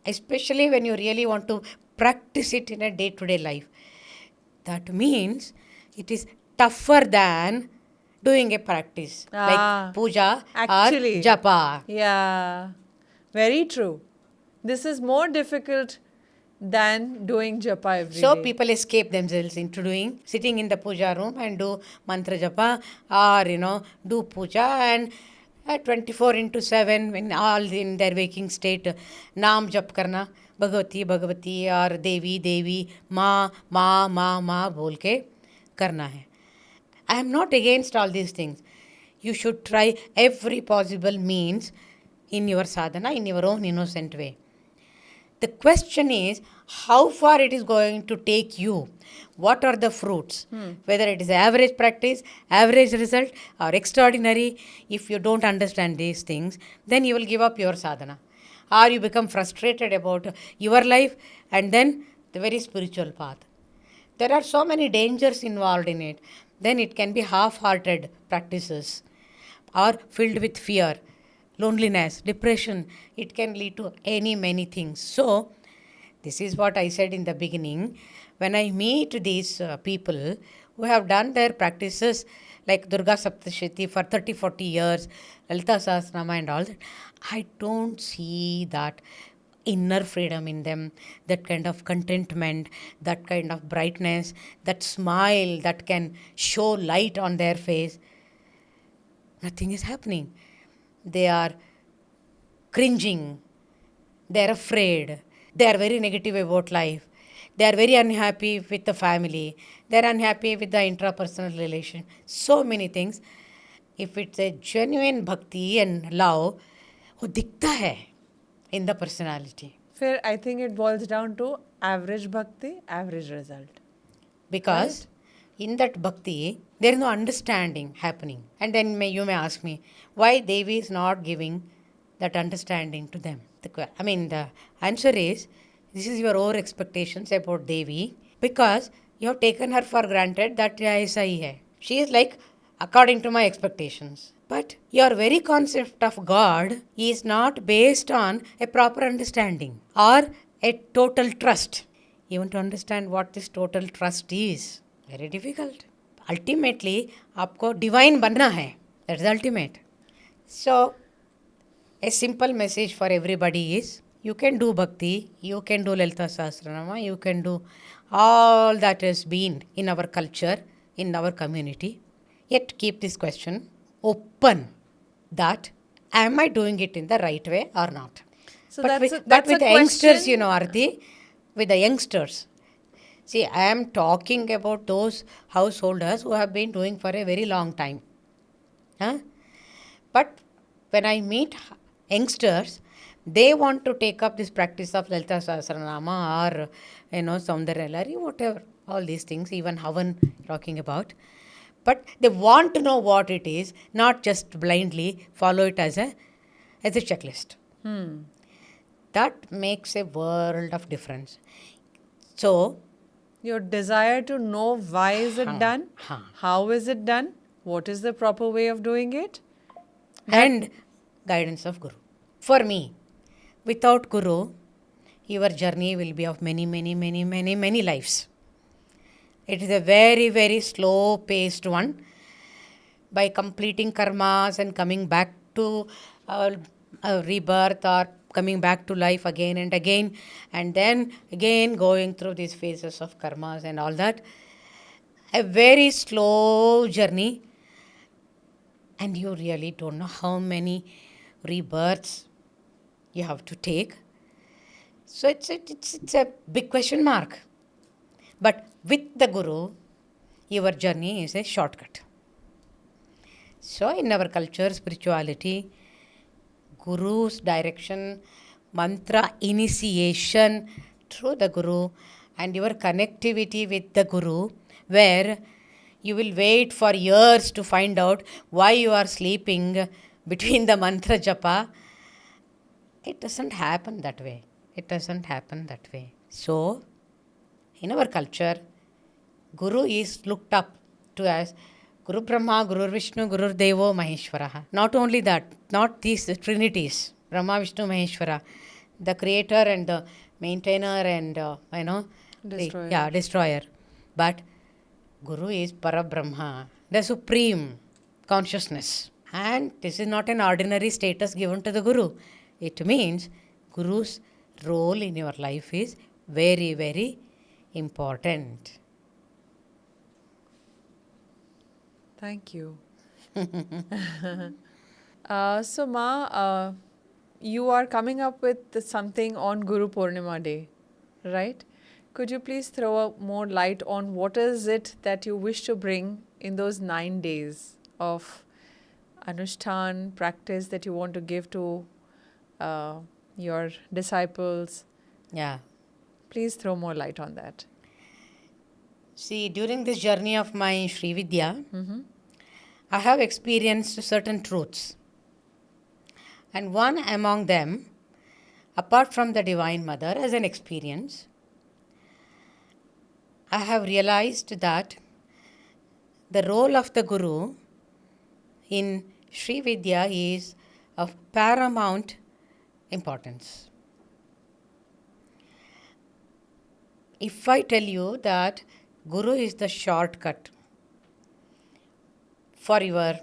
B: Especially when you really want to practice it in a day-to-day life. That means it is tougher than doing a practice like puja
A: actually,
B: or japa.
A: Yeah, very true. This is more difficult than doing japa every day.
B: So people escape themselves into sitting in the puja room and do mantra japa or, do puja and 24/7 when all in their waking state, naam jap karna, Bhagavati, Bhagavati or Devi, Devi, Ma, Ma, Ma, Ma बोल के करना है. I am not against all these things. You should try every possible means in your sadhana, in your own innocent way. The question is how far it is going to take you. What are the fruits? Whether it is average practice, average result, or extraordinary. If you don't understand these things, then you will give up your sadhana. Or you become frustrated about your life and then the very spiritual path. There are so many dangers involved in it. Then it can be half-hearted practices or filled with fear, loneliness, depression. It can lead to many things. So, this is what I said in the beginning. When I meet these people who have done their practices like Durga Saptashati for 30, 40 years, Lalita Sahasranama and all that, I don't see that inner freedom in them, that kind of contentment, that kind of brightness, that smile that can show light on their face. Nothing is happening. They are cringing. They are afraid. They are very negative about life. They are very unhappy with the family. They are unhappy with the intrapersonal relation. So many things. If it's a genuine bhakti and love, वो दिखता है in the personality.
A: Fair, I think it boils down to average bhakti, average result.
B: Because in that bhakti, there is no understanding happening. And then you may ask me, why Devi is not giving that understanding to them? The answer is, this is your own expectations about Devi, because you have taken her for granted that aisa hi hai. She is like, according to my expectations. But your very concept of God is not based on a proper understanding or a total trust. Even to understand what this total trust is, very difficult. Ultimately, आपको divine बनना है. That's the ultimate. So, a simple message for everybody is, you can do bhakti, you can do Lalita Sahasranama, you can do all that has been in our culture, in our community. Yet keep this question open, that am I doing it in the right way or not?
A: So
B: but
A: that's
B: with the
A: question.
B: youngsters, Arti, with the youngsters. See, I am talking about those householders who have been doing for a very long time. But when I meet youngsters, they want to take up this practice of Lalita Sahasranama or, Soundarya, whatever, all these things, even Havan talking about. But they want to know what it is, not just blindly follow it as a checklist. That makes a world of difference. So,
A: your desire to know why is it done, how is it done, what is the proper way of doing it,
B: and guidance of Guru. For me, without Guru, your journey will be of many lives. It is a very slow-paced one. By completing karmas and coming back to rebirth or coming back to life again and again, and then again going through these phases of karmas and all that. A very slow journey, and you really don't know how many rebirths you have to take. So it's a big question mark. But with the Guru, your journey is a shortcut. So in our culture, spirituality, Guru's direction, mantra initiation through the Guru, and your connectivity with the Guru, where you will wait for years to find out why you are sleeping between the mantra japa. It doesn't happen that way. So, in our culture, Guru is looked up to as Guru Brahma, Guru Vishnu, Guru Devo, Maheshwara. Not only that, not these trinities, Brahma, Vishnu, Maheshwara, the creator and the maintainer and,
A: destroyer.
B: Destroyer. But Guru is Parabrahma, the supreme consciousness. And this is not an ordinary status given to the Guru. It means Guru's role in your life is very important.
A: Thank you. So, Ma, you are coming up with something on Guru Purnima Day, right? Could you please throw more light on what is it that you wish to bring in those 9 days of Anushtan practice that you want to give to your disciples,
B: Yeah.
A: Please throw more light on that.
B: See, during this journey of my SriVidya, I have experienced certain truths. And one among them, apart from the Divine Mother, as an experience, I have realized that the role of the Guru in SriVidya is of paramount importance. If I tell you that Guru is the shortcut for your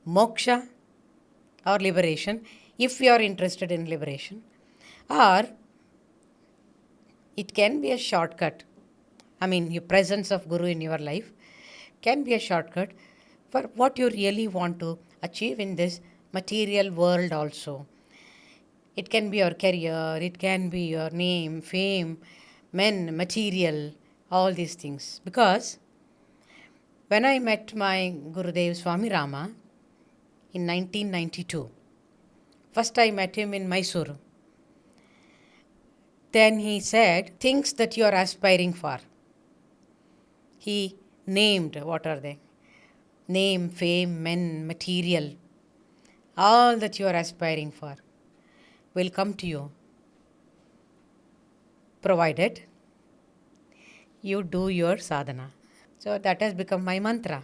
B: moksha or liberation, if you are interested in liberation, or it can be a shortcut. I mean, your presence of Guru in your life can be a shortcut for what you really want to achieve in this material world also. It can be your career, it can be your name, fame, men, material, all these things. Because when I met my Gurudev Swami Rama in 1992, first I met him in Mysore. Then he said, things that you are aspiring for. He named, what are they? Name, fame, men, material, all that you are aspiring for will come to you, provided you do your sadhana. So that has become my mantra.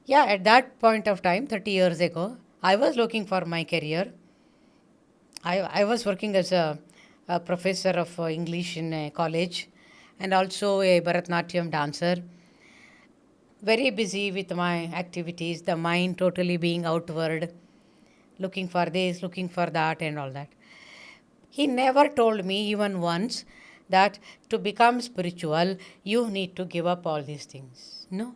B: Yeah, at that point of time, 30 years ago, I was looking for my career. I was working as a professor of English in a college and also a Bharatanatyam dancer. Very busy with my activities, the mind totally being outward, looking for this, looking for that, and all that. He never told me even once that to become spiritual, you need to give up all these things. No.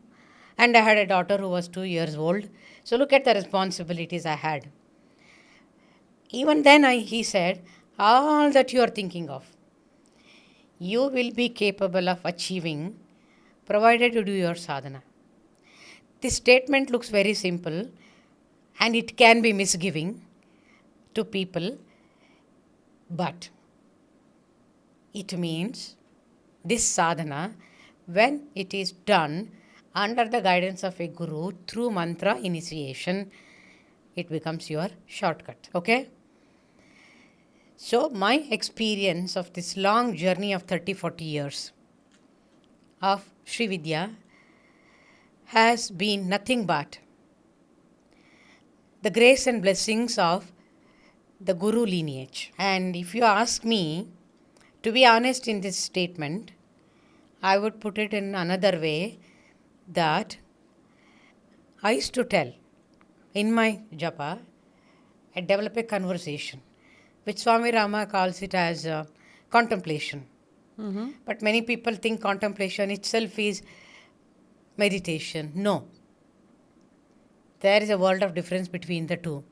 B: And I had a daughter who was 2 years old. So look at the responsibilities I had. Even then, he said, all that you are thinking of, you will be capable of achieving provided you do your sadhana. This statement looks very simple and it can be misgiving to people, but it means this sadhana, when it is done under the guidance of a guru through mantra initiation, it becomes your shortcut. Okay? So my experience of this long journey of 30-40 years of SriVidya has been nothing but the grace and blessings of the Guru lineage. And if you ask me, to be honest in this statement, I would put it in another way that I used to tell in my japa, I develop a conversation, which Swami Rama calls it as contemplation. But many people think contemplation itself is meditation. No. There is a world of difference between the two.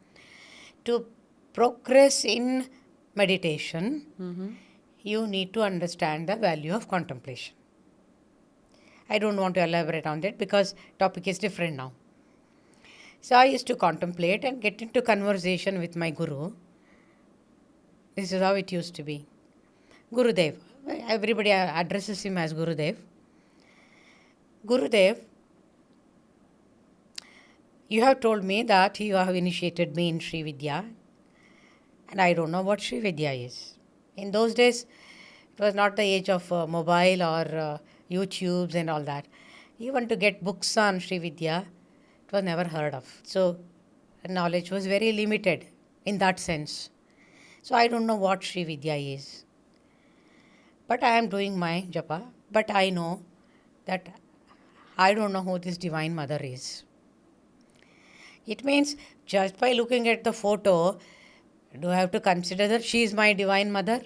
B: To progress in meditation, you need to understand the value of contemplation. I don't want to elaborate on that because topic is different now. So I used to contemplate and get into conversation with my Guru. This is how it used to be. Gurudev. Everybody addresses him as Gurudev. Gurudev, you have told me that you have initiated me in SriVidya, and I don't know what SriVidya is. In those days, it was not the age of mobile or YouTubes and all that. Even to get books on SriVidya, it was never heard of. So, knowledge was very limited in that sense. So, I don't know what SriVidya is. But I am doing my japa. But I know that I don't know who this Divine Mother is. It means just by looking at the photo, do I have to consider that she is my Divine Mother?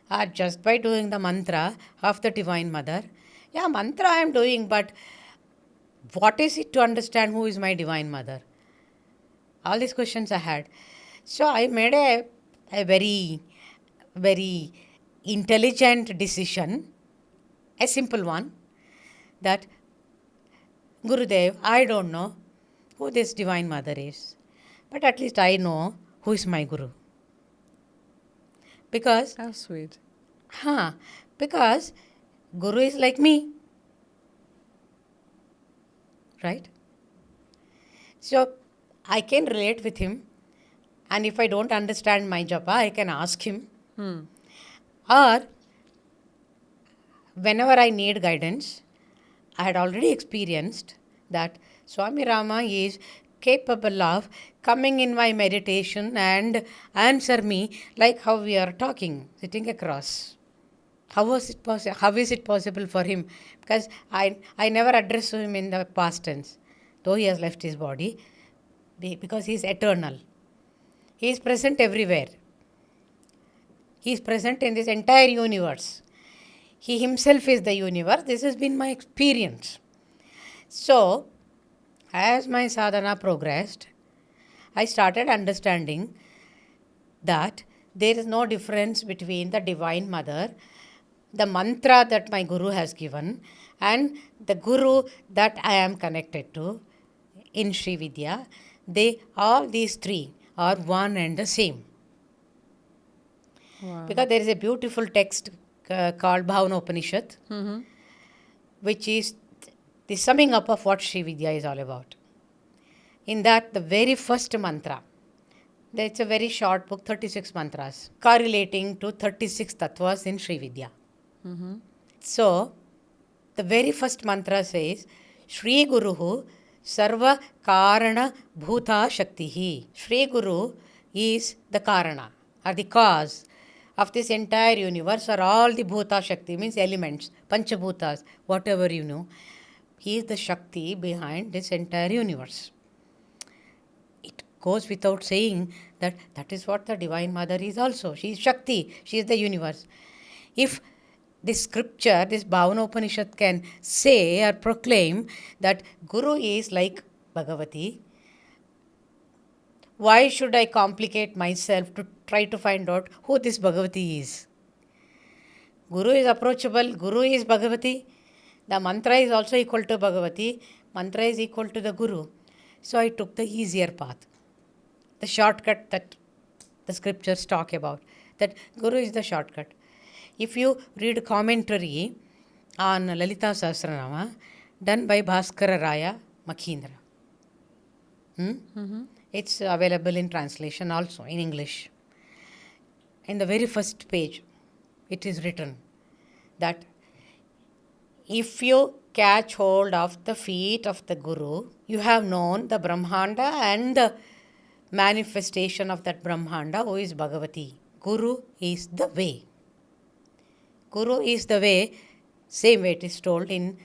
B: Or just by doing the mantra of the Divine Mother? Yeah, mantra I am doing, but what is it to understand who is my Divine Mother? All these questions I had. So I made a very, very intelligent decision, a simple one, that Gurudev, I don't know who this Divine Mother is, but at least I know who is my Guru. Because,
A: How sweet.
B: because Guru is like me. Right? So I can relate with him, and if I don't understand my japa, I can ask him. Or whenever I need guidance, I had already experienced that Swami Rama is capable of coming in my meditation and answer me like how we are talking, sitting across. How is it possible for him? Because I never addressed him in the past tense, though he has left his body, because he is eternal. He is present everywhere. He is present in this entire universe. He himself is the universe. This has been my experience. So, as my sadhana progressed, I started understanding that there is no difference between the Divine Mother, the mantra that my Guru has given, and the Guru that I am connected to in SriVidya. All these three are one and the same.
A: Wow.
B: Because there is a beautiful text called Bhavana Upanishad, which is the summing up of what SriVidya is all about. In that, the very first mantra, it's a very short book, 36 mantras, correlating to 36 tattvas in SriVidya. So, the very first mantra says, Shri Guruhu Sarva Karana Bhuta Shaktihi. Shri Guru is the Karana, or the cause of this entire universe, or all the Bhuta Shakti, means elements, Panchabhutas, whatever you know. He is the Shakti behind this entire universe. It goes without saying that that is what the Divine Mother is also. She is Shakti, she is the universe. If this scripture, this Bhavana Upanishad can say or proclaim that Guru is like Bhagavati, why should I complicate myself to try to find out who this Bhagavati is? Guru is approachable, Guru is Bhagavati. The mantra is also equal to Bhagavati. Mantra is equal to the Guru. So I took the easier path, the shortcut that the scriptures talk about, that Guru is the shortcut. If you read commentary on Lalita Sahasranama done by Bhaskara Raya Makhindra, it's available in translation also in English. In the very first page, it is written that if you catch hold of the feet of the Guru, you have known the Brahmanda and the manifestation of that Brahmanda, who is Bhagavati. Guru is the way. Guru is the way, same way it is told in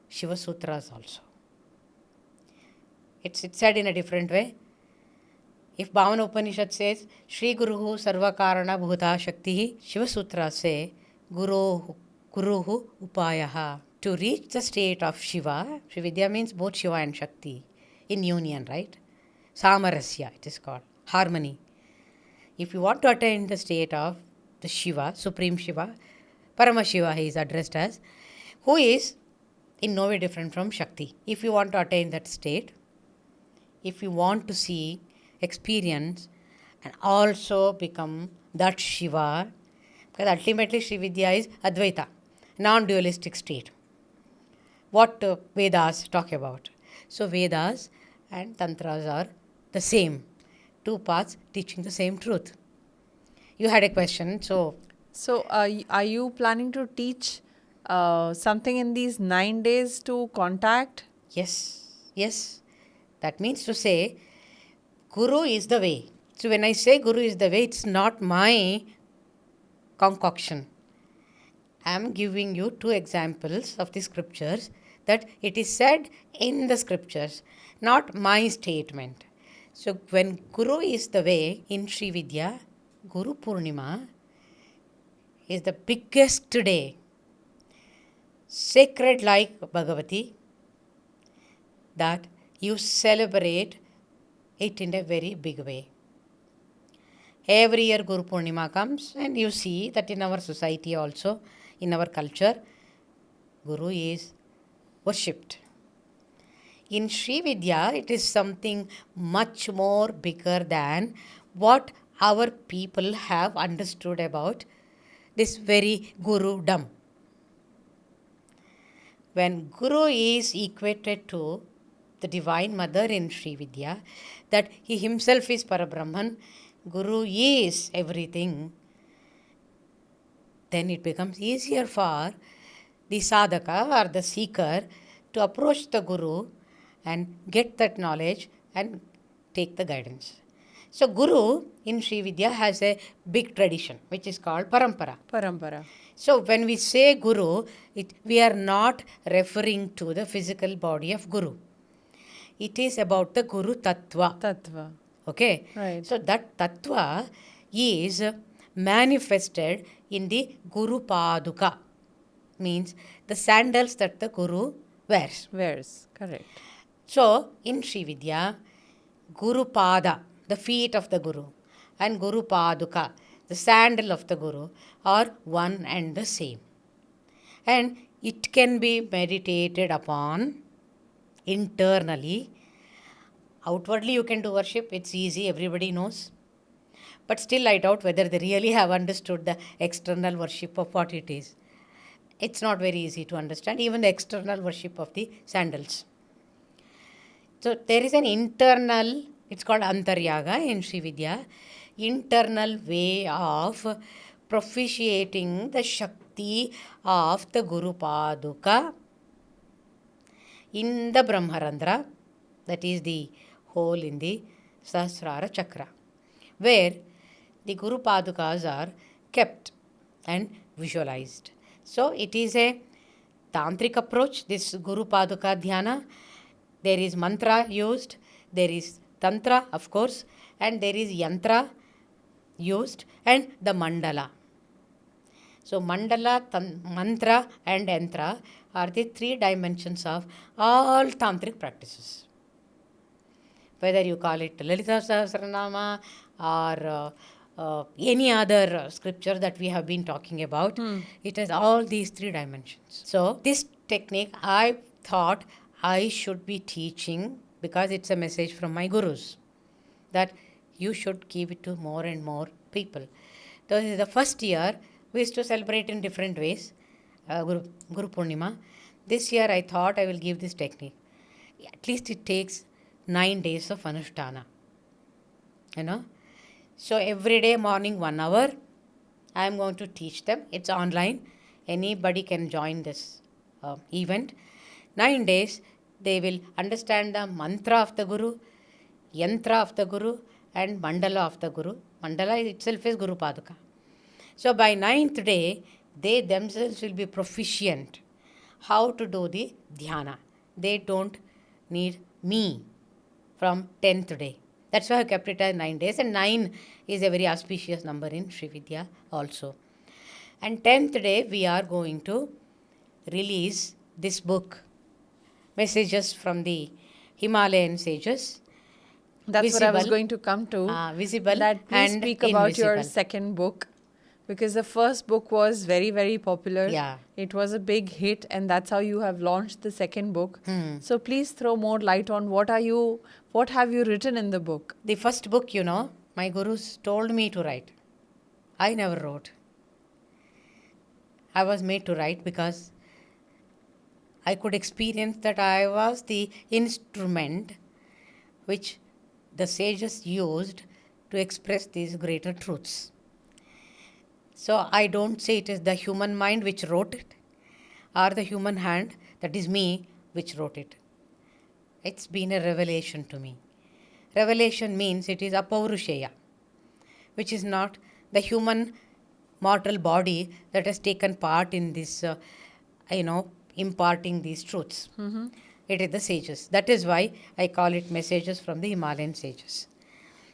B: Shiva Sutras also. It's said in a different way. If Bhavana Upanishad says, Shri Guruhu Sarva Karana Bhuta Shaktihi, Shiva Sutras say, Guruhu Upayaha. To reach the state of Shiva, SriVidya means both Shiva and Shakti in union, right? Samarasya, it is called, harmony. If you want to attain the state of the Shiva, Supreme Shiva, Paramashiva he is addressed as, who is in no way different from Shakti. If you want to attain that state, if you want to see, experience, and also become that Shiva, because ultimately SriVidya is Advaita, non-dualistic state. What Vedas talk about. So Vedas and Tantras are the same. Two paths teaching the same truth. You had a question, so...
A: So, are you planning to teach something in these 9 days to contact?
B: Yes. That means to say, Guru is the way. So when I say Guru is the way, it's not my concoction. I am giving you two examples of the scriptures that it is said in the scriptures, not my statement. So when Guru is the way in SriVidya, Guru Purnima is the biggest day, sacred like Bhagavati, that you celebrate it in a very big way. Every year Guru Purnima comes, and you see that in our society also, in our culture, Guru is worshipped. In SriVidya, it is something much more bigger than what our people have understood about this very Guru-dom. When Guru is equated to the Divine Mother in SriVidya, that he himself is Parabrahman, Guru is everything, then it becomes easier for the sadhaka or the seeker to approach the Guru and get that knowledge and take the guidance. So Guru in SriVidya has a big tradition which is called Parampara.
A: Parampara.
B: So when we say Guru, we are not referring to the physical body of Guru. It is about the Guru Tattva.
A: Tattva.
B: Okay?
A: Right.
B: So that Tattva is manifested in the Guru Paduka. Means the sandals that the Guru wears.
A: Correct.
B: So in SriVidya, Guru Pada, the feet of the Guru, and Guru Paduka, the sandal of the Guru, are one and the same. And it can be meditated upon internally. Outwardly you can do worship, it's easy, everybody knows. But still I doubt whether they really have understood the external worship of what it is. It's not very easy to understand, even the external worship of the sandals. So there is an internal, it's called Antaryaga in SriVidya, internal way of propitiating the Shakti of the Guru Paduka in the Brahmarandra, that is the hole in the Sahasrara Chakra, where the Guru Padukas are kept and visualized. So it is a tantric approach, this Guru Paduka Dhyana. There is mantra used, there is tantra, of course, and there is yantra used, and the mandala. So mandala, mantra and yantra are the three dimensions of all tantric practices. Whether you call it Lalita Sahasranama or any other scripture that we have been talking about, it has all these three dimensions. So this technique I thought I should be teaching because it's a message from my gurus that you should give it to more and more people. So this is the first year. We used to celebrate in different ways, Guru Purnima. This year I thought I will give this technique. At least it takes 9 days of Anushtana. You know? So every day morning 1 hour, I am going to teach them. It's online. Anybody can join this event. 9 days, they will understand the mantra of the Guru, yantra of the Guru, and mandala of the Guru. Mandala itself is Guru Paduka. So by 9th day, they themselves will be proficient how to do the dhyana. They don't need me from 10th day. That's why I kept it as 9 days. And 9 is a very auspicious number in SriVidya also. And 10th day, we are going to release this book, Messages from the Himalayan Sages.
A: That's what I was going to come to.
B: Visible
A: that please
B: and
A: speak about your
B: invisible.
A: second book, because the first book was very, very popular.
B: Yeah.
A: It was a big hit, and that's how you have launched the second book. So please throw more light on what have you written in the book?
B: The first book, my gurus told me to write. I never wrote. I was made to write because I could experience that I was the instrument which the sages used to express these greater truths. So I don't say it is the human mind which wrote it or the human hand, that is me, which wrote it. It's been a revelation to me. Revelation means it is apaurusheya, which is not the human mortal body that has taken part in this, imparting these truths. It is the sages. That is why I call it Messages from the Himalayan Sages.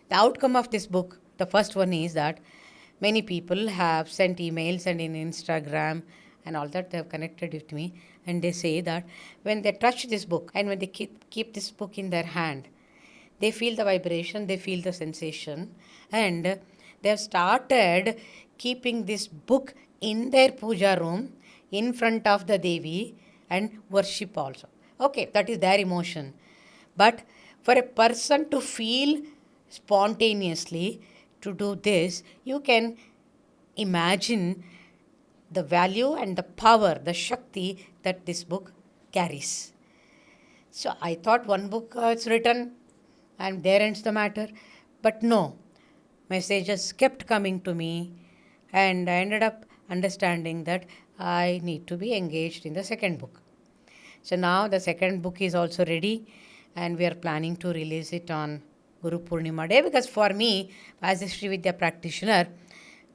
B: The outcome of this book, the first one is that many people have sent emails and in Instagram and all that, they have connected with me, and they say that when they touch this book and when they keep this book in their hand, they feel the vibration, they feel the sensation, and they have started keeping this book in their puja room in front of the Devi and worship also. Okay, that is their emotion. But for a person to feel spontaneously to do this, you can imagine the value and the power, the Shakti that this book carries. So I thought one book is written and there ends the matter. But no, messages kept coming to me, and I ended up understanding that I need to be engaged in the second book. So now the second book is also ready, and we are planning to release it on Guru Purnima Day, because for me, as a SriVidya practitioner,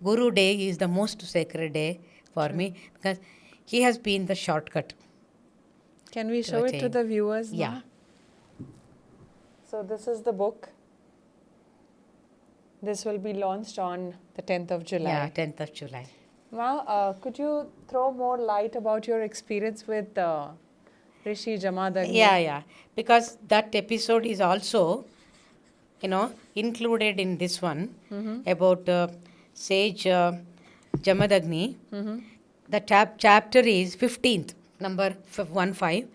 B: Guru Day is the most sacred day for me, because he has been the shortcut.
A: Can we show it to
B: attain.
A: the viewers?
B: Yeah.
A: Now? So this is the book. This will be launched on the 10th of July.
B: Yeah, 10th of July.
A: Ma, could you throw more light about your experience with Rishi Jamadagni?
B: Yeah. Because that episode is also, included in this one about Sage Jamadagni. The chapter is 15th, number 15,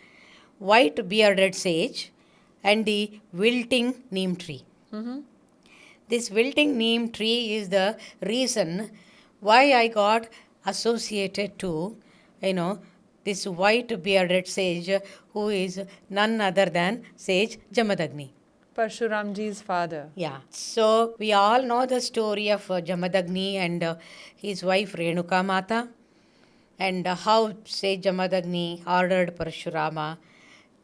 B: White Bearded Sage and the Wilting Neem Tree. This wilting neem tree is the reason why I got associated to, this white bearded sage who is none other than Sage Jamadagni.
A: Parshuramji's father.
B: Yeah. So we all know the story of Jamadagni and his wife Renuka Mata, and how Sage Jamadagni ordered Parshurama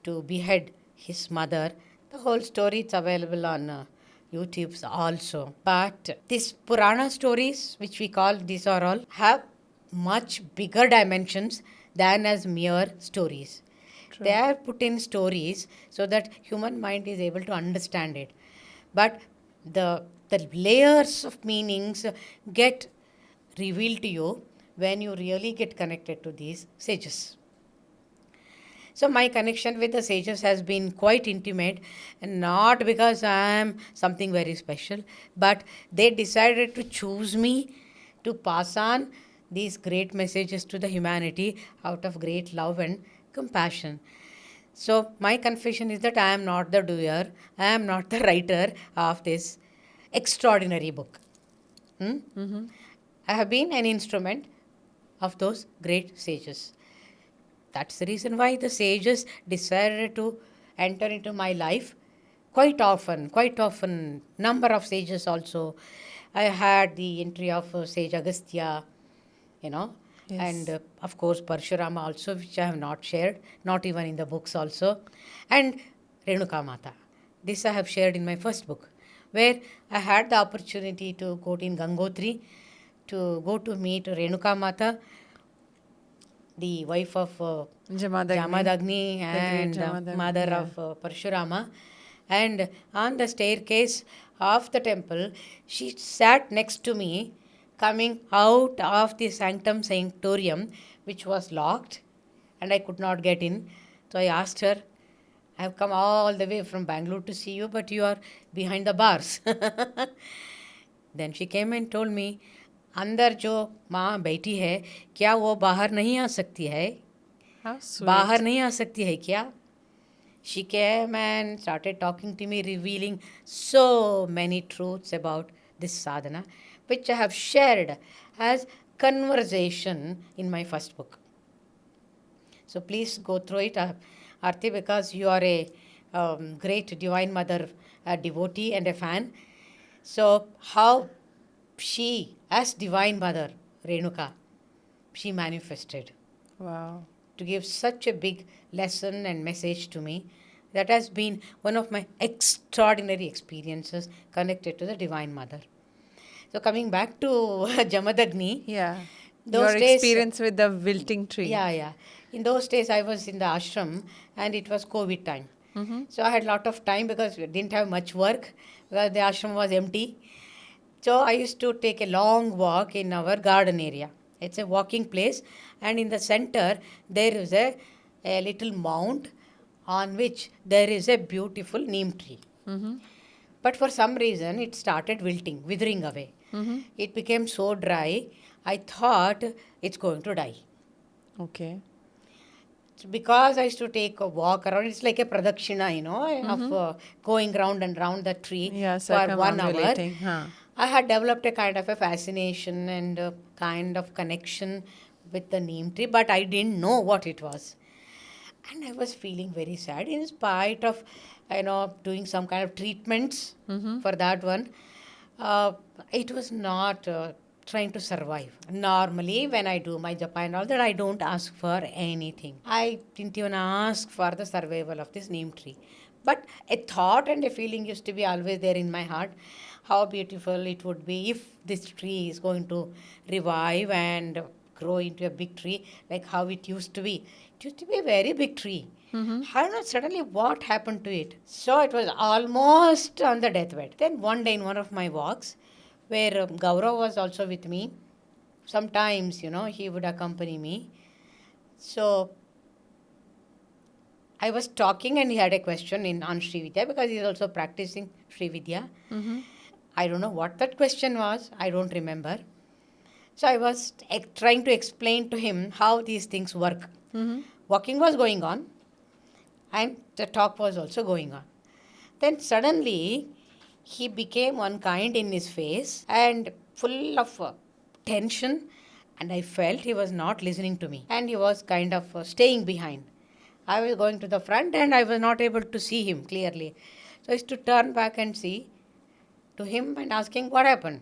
B: to behead his mother. The whole story is available on YouTube also. But these Purana stories, which we call, these are all, have much bigger dimensions than as mere stories.
A: True.
B: They are put in stories so that human mind is able to understand it. But the layers of meanings get revealed to you when you really get connected to these sages. So my connection with the sages has been quite intimate, and not because I am something very special, but they decided to choose me to pass on these great messages to the humanity out of great love and compassion. So my confession is that I am not the doer, I am not the writer of this extraordinary book. I have been an instrument of those great sages. That's the reason why the sages decided to enter into my life quite often. Number of sages also. I had the entry of Sage Agastya,
A: Yes.
B: and of course Parshurama also, which I have not shared, not even in the books also, and Renuka Mata. This I have shared in my first book, where I had the opportunity to go in Gangotri, to go to meet Renuka Mata, the wife of Jamadagni and
A: Jamadagni,
B: mother of Parshurama. And on the staircase of the temple, she sat next to me, coming out of the sanctum sanctorium, which was locked, and I could not get in. So I asked her, I have come all the way from Bangalore to see you, but you are behind the bars. Then she came and told me, अंदर जो माँ बैठी है क्या वो बाहर नहीं आ सकती है?
A: How sweet.
B: बाहर नहीं आ सकती है क्या? She came and started talking to me, revealing so many truths about this sadhana, which I have shared as conversation in my first book. So please go through it, Aarti, because you are a great Divine Mother devotee and a fan. So how she, as Divine Mother, Renuka, she manifested.
A: Wow.
B: To give such a big lesson and message to me. That has been one of my extraordinary experiences connected to the Divine Mother. So coming back to Jamadagni.
A: Yeah.
B: Those
A: Your
B: days,
A: experience with the wilting tree.
B: Yeah. In those days, I was in the ashram and it was COVID time. So I had a lot of time because we didn't have much work because the ashram was empty. So I used to take a long walk in our garden area. It's a walking place, and in the center there is a little mound on which there is a beautiful neem tree. But for some reason it started wilting, withering away. It became so dry, I thought it's going to die.
A: Okay.
B: Because I used to take a walk around, it's like a pradakshina, of going round and round the tree for 1 hour.
A: circumambulating, huh.
B: I had developed a kind of a fascination and a kind of connection with the neem tree, but I didn't know what it was. And I was feeling very sad in spite of, doing some kind of treatments for that one. Uh, it was not trying to survive. Normally, when I do my japa and all that, I don't ask for anything. I didn't even ask for the survival of this neem tree. But a thought and a feeling used to be always there in my heart. How beautiful it would be if this tree is going to revive and grow into a big tree like how it used to be. It used to be a very big tree. I don't know suddenly what happened to it. So it was almost on the deathbed. Then one day in one of my walks, where Gaurav was also with me, sometimes, he would accompany me. So I was talking and he had a question on SriVidya because he's also practicing SriVidya. I don't know what that question was. I don't remember. So I was trying to explain to him how these things work. Walking was going on and the talk was also going on. Then suddenly he became unkind in his face and full of tension, and I felt he was not listening to me and he was kind of staying behind. I was going to the front and I was not able to see him clearly. So I used to turn back and see to him and asking, what happened?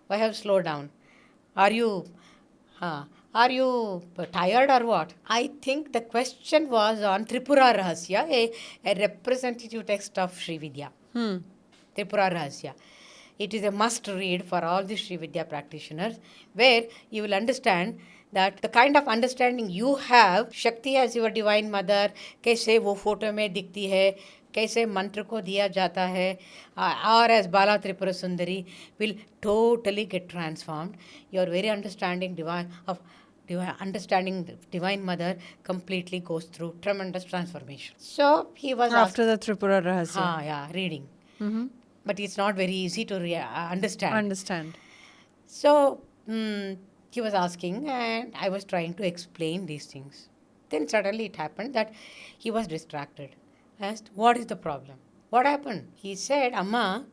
B: Why have slowed down? Are you tired or what? I think the question was on Tripura Rahasya, a representative text of SriVidya. Tripura Rahasya. It is a must read for all the SriVidya practitioners, where you will understand that the kind of understanding you have, Shakti as your divine mother, कैसे वो photo में दिखती है, कैसे मंत्र को दिया जाता है, or as Bala Tripura Sundari, will totally get transformed. Your very understanding divine mother completely goes through tremendous transformation. So he was
A: after the Tripura Rahasya.
B: Reading. But it's not very easy to understand. So he was asking and I was trying to explain these things. Then suddenly it happened that he was distracted. I asked, what is the problem? What happened? He said, Amma,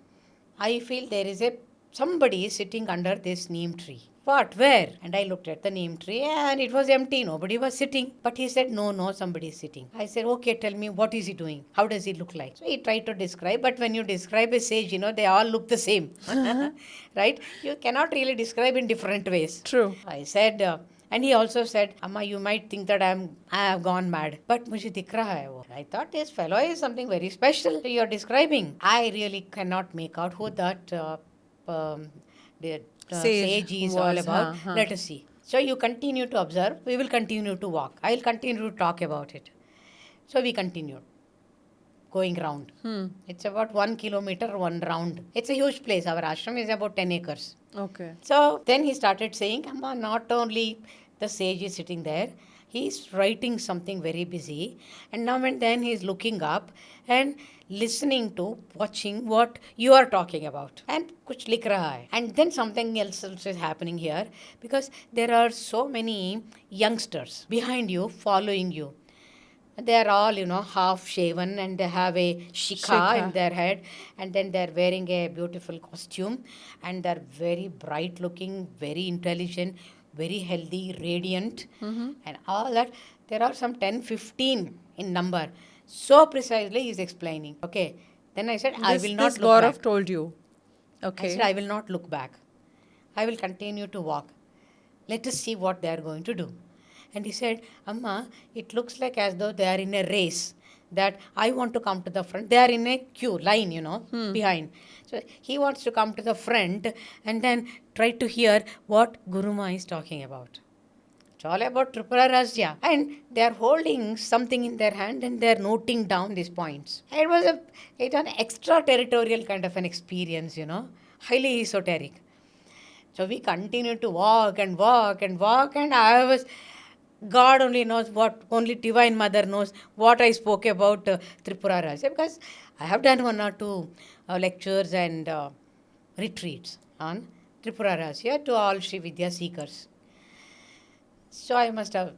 B: I feel there is somebody sitting under this neem tree. What? Where? And I looked at the neem tree and it was empty. Nobody was sitting. But he said, no, somebody is sitting. I said, okay, tell me, what is he doing? How does he look like? So he tried to describe, but when you describe a sage, they all look the same. Right? You cannot really describe in different ways.
A: True.
B: I said, and he also said, Amma, you might think that I have gone mad. But mujhe dikh raha hai wo. I thought this fellow is something very special you're describing. I really cannot make out who that sage is all about. Let us see. So you continue to observe. We will continue to walk. I will continue to talk about it. So we continued going round. It's about 1 kilometer, one round. It's a huge place. Our ashram is about 10 acres.
A: Okay.
B: So then he started saying, Amma, not only the sage is sitting there, he's writing something very busy. And now and then he's looking up and listening to, watching what you are talking about. And kuch likh raha hai. And then something else is happening here, because there are so many youngsters behind you, following you. They are all, half shaven and they have a shikha in their head, and then they're wearing a beautiful costume and they're very bright looking, very intelligent, very healthy, radiant, and all that. There are some 10, 15 in number. So precisely he's explaining. Okay. Then I said, I will not look back.
A: Gaurav told you. Okay.
B: I said, I will not look back. I will continue to walk. Let us see what they are going to do. And he said, Amma, it looks like as though they are in a race, that I want to come to the front. They are in a queue, line, behind. So he wants to come to the front and then try to hear what GURUMAA is talking about. It's all about Tripura Rahasya. And they are holding something in their hand and they are noting down these points. It was an extraterritorial kind of an experience, highly esoteric. So we continued to walk and walk and walk, and God only knows only Divine Mother knows what I spoke about Tripura Rahasya, because I have done 1 or 2 lectures and retreats on Tripura Rahasya to all SriVidya seekers. So I must have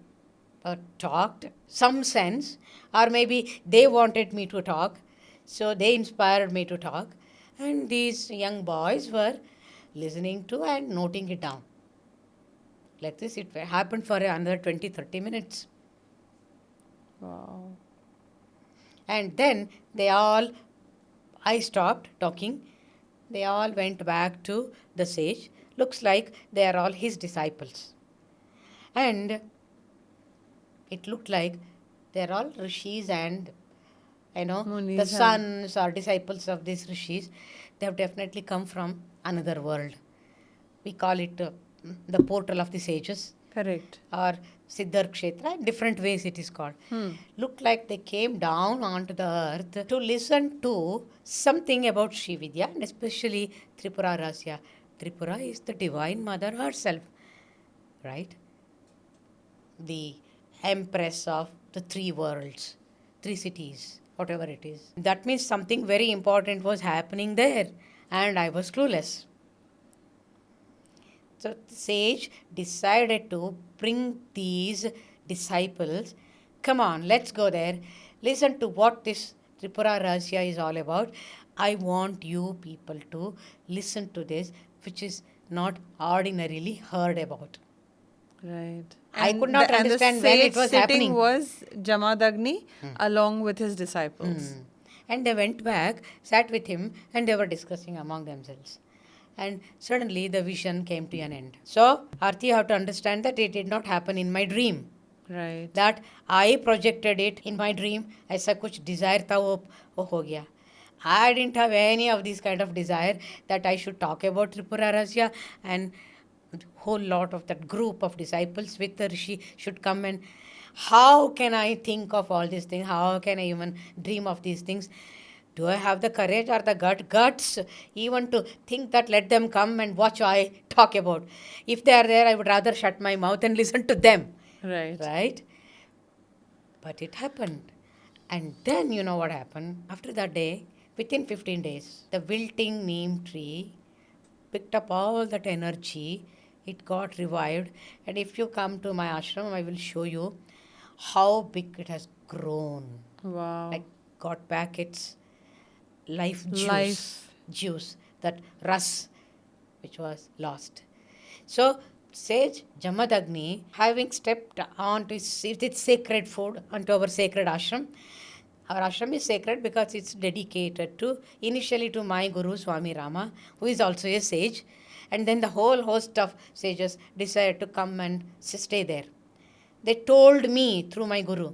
B: talked some sense, or maybe they wanted me to talk, so they inspired me to talk. And these young boys were listening to and noting it down. Like this, it happened for another 20-30 minutes.
A: Wow.
B: And then I stopped talking. They all went back to the sage. Looks like they are all his disciples. And it looked like they are all rishis and,
A: Munis
B: the
A: have-
B: sons or disciples of these rishis. They have definitely come from another world. We call it the portal of the sages
A: Correct.
B: or Siddhar Kshetra. In different ways it is called. Looked like they came down onto the earth to listen to something about SriVidya and especially Tripura Rasya. Tripura is the Divine Mother herself, right? The Empress of the three worlds, three cities, whatever it is. That means something very important was happening there, and I was clueless. So the sage decided to bring these disciples. Come on, let's go there. Listen to what this Tripura Rahasya is all about. I want you people to listen to this, which is not ordinarily heard about.
A: Right.
B: I could not
A: and the
B: understand when it
A: sage
B: was
A: sitting
B: happening.
A: was Jamadagni along with his disciples.
B: And they went back, sat with him, and they were discussing among themselves. And suddenly the vision came to an end. So, Arti, you have to understand that it did not happen in my dream.
A: Right.
B: That I projected it in my dream. ऐसा कुछ desire था वो हो गया. I didn't have any of these kind of desire that I should talk about Tripura Rasya and whole lot of that group of disciples with the Rishi should come and how can I think of all these things? How can I even dream of these things? Do I have the courage or the guts even to think that let them come and watch I talk about? If they are there, I would rather shut my mouth and listen to them.
A: Right.
B: Right? But it happened. And then you know what happened? After that day, within 15 days, the wilting neem tree picked up all that energy. It got revived. And if you come to my ashram, I will show you how big it has grown.
A: Wow.
B: Like got back its life juice, that ras which was lost. So Sage Jamadagni, having stepped onto its sacred food onto our sacred ashram. Our ashram is sacred because it's dedicated initially to my Guru Swami Rama, who is also a sage. And then the whole host of sages decided to come and stay there. They told me through my Guru,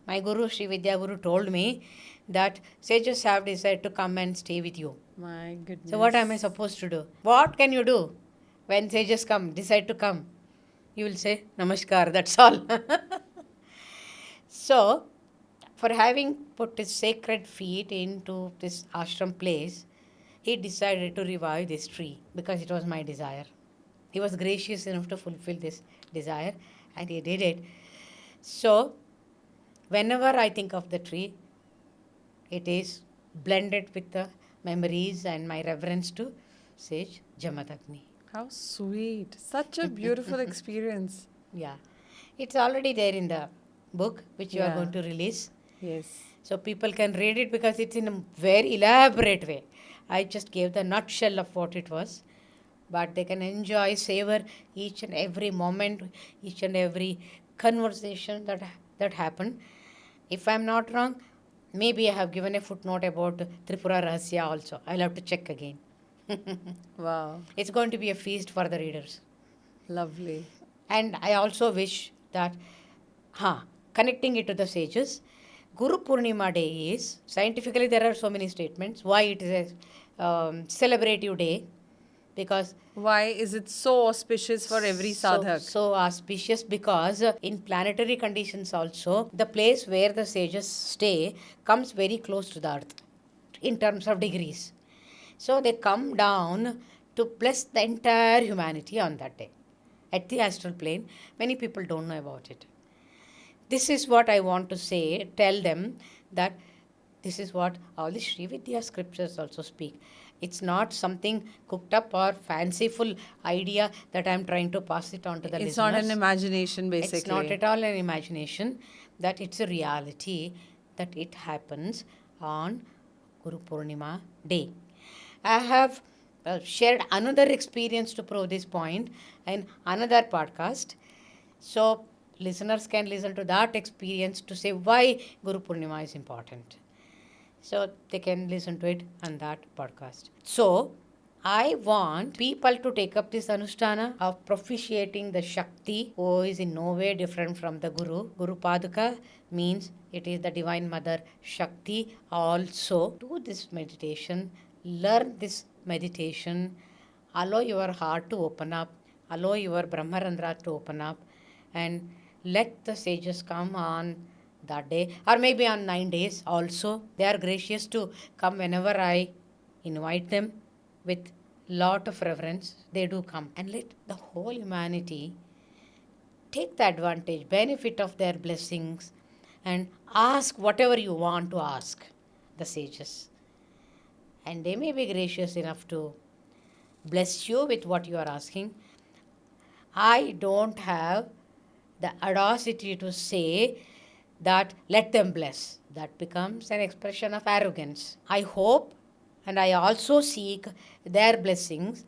B: SriVidya Guru told me that sages have decided to come and stay with you.
A: My goodness.
B: So what am I supposed to do? What can you do when sages decide to come? You will say, Namaskar, that's all. So, for having put his sacred feet into this ashram place, he decided to revive this tree because it was my desire. He was gracious enough to fulfill this desire and he did it. So, whenever I think of the tree, it is blended with the memories and my reverence to Sage Jamadagni.
A: How sweet. Such a beautiful experience.
B: Yeah. It's already there in the book which you are
A: Yeah.
B: going to release.
A: Yes.
B: So people can read it because it's in a very elaborate way. I just gave the nutshell of what it was. But they can enjoy, savor each and every moment, each and every conversation that happened. If I'm not wrong, maybe I have given a footnote about Tripura Rahasya also. I'll have to check again.
A: Wow.
B: It's going to be a feast for the readers.
A: Lovely.
B: And I also wish that, connecting it to the sages, Guru Purnima day is, scientifically there are so many statements, why it is a celebrative day, because
A: Why is it so auspicious for every sadhak?
B: So auspicious because in planetary conditions also, the place where the sages stay comes very close to the earth in terms of degrees. So they come down to bless the entire humanity on that day. At the astral plane, many people don't know about it. This is what I want to say, tell them that this is what all the SriVidya scriptures also speak. It's not something cooked up or fanciful idea that I'm trying to pass it on to the listeners.
A: It's not an imagination, basically.
B: It's not at all an imagination, that it's a reality, that it happens on Guru Purnima day. I have shared another experience to prove this point in another podcast. So listeners can listen to that experience to say why Guru Purnima is important. So they can listen to it on that podcast. So I want people to take up this anushtana of propitiating the Shakti who is in no way different from the Guru. Guru Paduka means it is the Divine Mother Shakti. Also do this meditation, learn this meditation, allow your heart to open up, allow your Brahmarandra to open up, and let the sages come on that day or maybe on 9 days also. They are gracious to come whenever I invite them with lot of reverence. They do come, and let the whole humanity take the advantage, benefit of their blessings, and ask whatever you want to ask the sages. And they may be gracious enough to bless you with what you are asking. I don't have the audacity to say that let them bless. That becomes an expression of arrogance. I hope and I also seek their blessings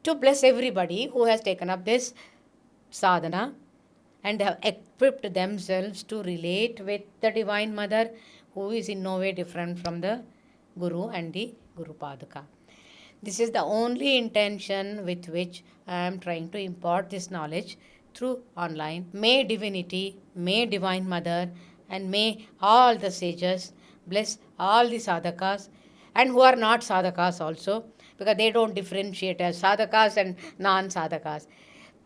B: to bless everybody who has taken up this sadhana and have equipped themselves to relate with the Divine Mother who is in no way different from the Guru and the Guru Paduka. This is the only intention with which I am trying to impart this knowledge through online. May Divinity, may Divine Mother, and may all the sages bless all the sadhakas and who are not sadhakas also, because they don't differentiate as sadhakas and non-sadhakas.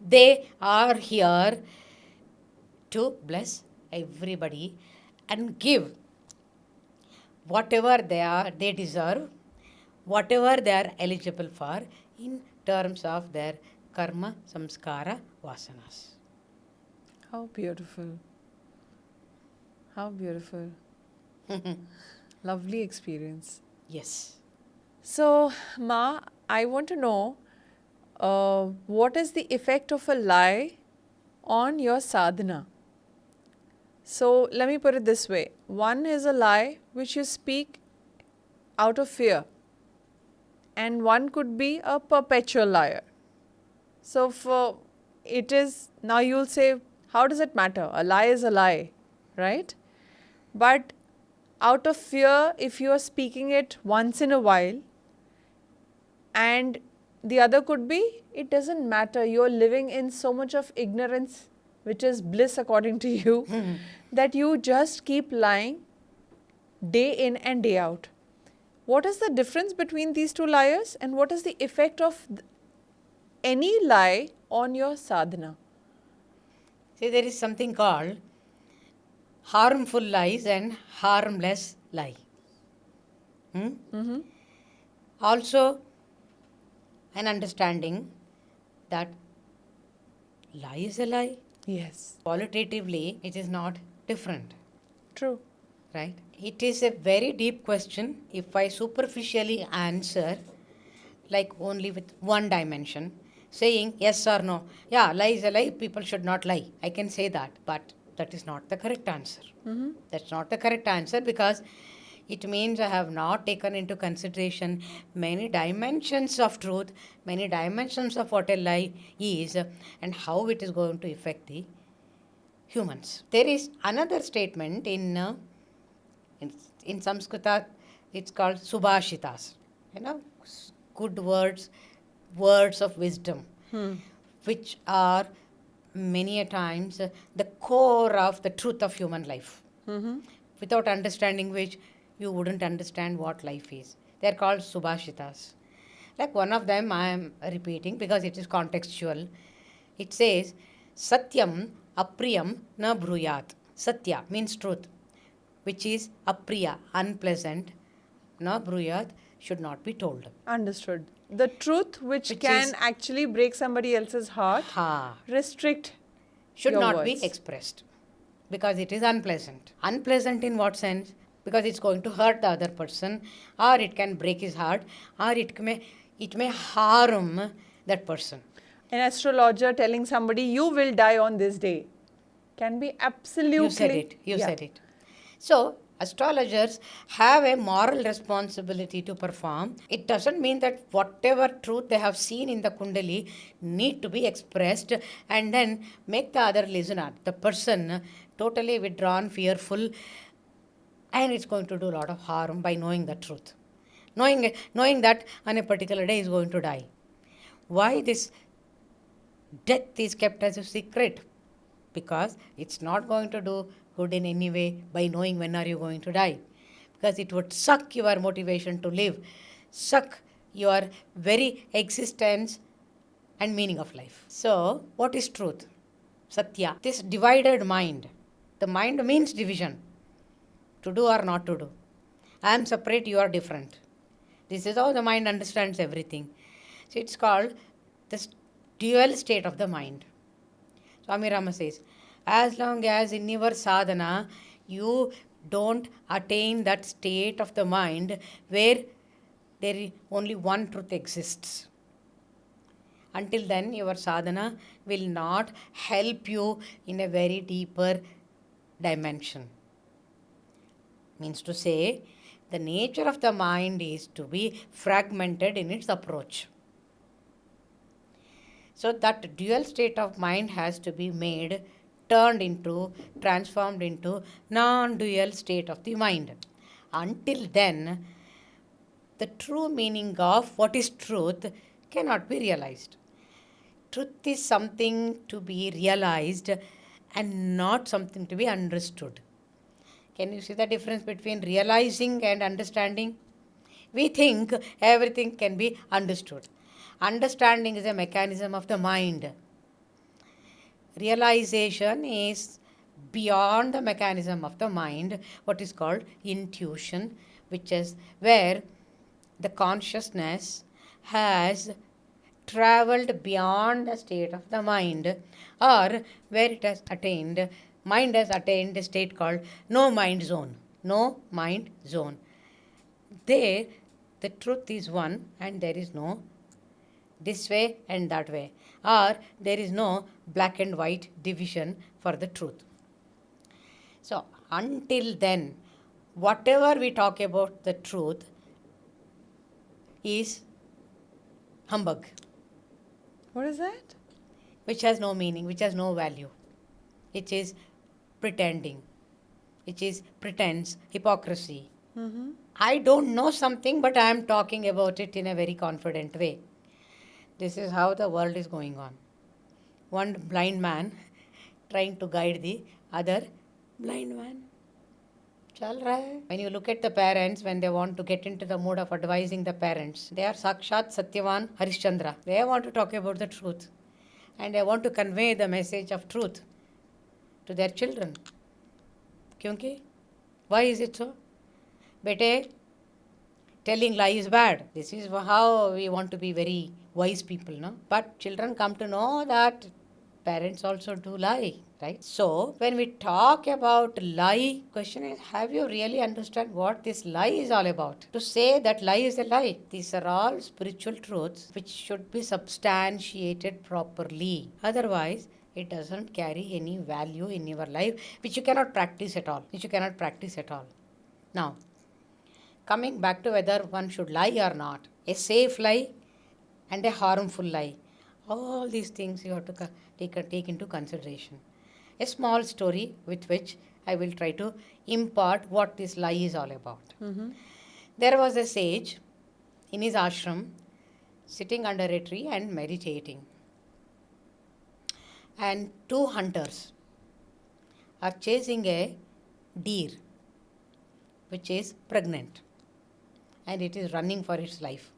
B: They are here to bless everybody and give whatever they deserve, whatever they are eligible for in terms of their karma, samskara, vasanas.
A: How beautiful. How beautiful. Lovely experience.
B: Yes.
A: So, Ma, I want to know what is the effect of a lie on your sadhana? So, let me put it this way. One is a lie which you speak out of fear, and one could be a perpetual liar. So, for it is, now you'll say, how does it matter? A lie is a lie, right? But out of fear, if you are speaking it once in a while, and the other could be, it doesn't matter. You're living in so much of ignorance, which is bliss according to you, that you just keep lying day in and day out. What is the difference between these two liars, and what is the effect of any lie on your sadhana?
B: See, there is something called harmful lies and harmless lie. Also, an understanding that lie is a lie.
A: Yes.
B: Qualitatively, it is not different.
A: True.
B: Right? It is a very deep question. If I superficially answer, like only with one dimension, saying yes or no, yeah, lie is a lie, people should not lie. I can say that, but that is not the correct answer. That's not the correct answer, because it means I have not taken into consideration many dimensions of truth, many dimensions of what a lie is, and how it is going to affect the humans. There is another statement in Sanskrita, it's called Subhashitas. Good words, words of wisdom, which are many a times the core of the truth of human life. Without understanding which, you wouldn't understand what life is. They are called Subhashitas. Like one of them I am repeating because it is contextual. It says, Satyam apriyam na bruyat. Satya means truth, which is apriya, unpleasant. Na bruyat, should not be told.
A: Understood. The truth which can actually break somebody else's heart, restrict
B: should
A: your
B: not
A: words.
B: be expressed, because it is unpleasant. Unpleasant in what sense? Because it's going to hurt the other person, or it can break his heart, or it may harm that person.
A: An astrologer telling somebody you will die on this day can be absolutely...
B: You said it. So Astrologers have a moral responsibility to perform. It doesn't mean that whatever truth they have seen in the Kundali need to be expressed and then make the other listener, the person, totally withdrawn, fearful, and it's going to do a lot of harm by knowing the truth. Knowing that on a particular day is going to die. Why this death is kept as a secret? Because it's not going to do good in any way by knowing when are you going to die. Because it would suck your motivation to live, suck your very existence and meaning of life. So, what is truth? Satya. This divided mind. The mind means division. To do or not to do. I am separate, you are different. This is how the mind understands everything. So, it's called the dual state of the mind. Swami Rama says, as long as in your sadhana you don't attain that state of the mind where there is only one truth exists, until then your sadhana will not help you in a very deeper dimension. Means to say, the nature of the mind is to be fragmented in its approach. So that dual state of mind has to be made, transformed into non-dual state of the mind. Until then, the true meaning of what is truth cannot be realized. Truth is something to be realized and not something to be understood. Can you see the difference between realizing and understanding? We think everything can be understood. Understanding is a mechanism of the mind. Realization is beyond the mechanism of the mind, what is called intuition, which is where the consciousness has traveled beyond the state of the mind, or where it has attained, mind has attained a state called no mind zone. No mind zone. There, the truth is one and there is no this way and that way, or there is no black and white division for the truth. So, until then, whatever we talk about the truth is humbug.
A: What is that?
B: Which has no meaning, which has no value. It is pretending. It is pretense, hypocrisy.
A: Mm-hmm.
B: I don't know something, but I am talking about it in a very confident way. This is how the world is going on. One blind man trying to guide the other blind man. Chal raha hai. When you look at the parents, when they want to get into the mood of advising the parents, they are Sakshat Satyavan Harishchandra. They want to talk about the truth. And they want to convey the message of truth to their children. Kyunki? Why is it so? Bete, telling lie is bad. This is how we want to be very wise people, no? But children come to know that parents also do lie, right? So, when we talk about lie, question is, have you really understand what this lie is all about? To say that lie is a lie, these are all spiritual truths which should be substantiated properly. Otherwise, it doesn't carry any value in your life, which you cannot practice at all. Now, coming back to whether one should lie or not, a safe lie and a harmful lie. All these things you have to take into consideration. A small story with which I will try to impart what this lie is all about.
A: Mm-hmm.
B: There was a sage in his ashram sitting under a tree and meditating. And two hunters are chasing a deer which is pregnant and it is running for its life.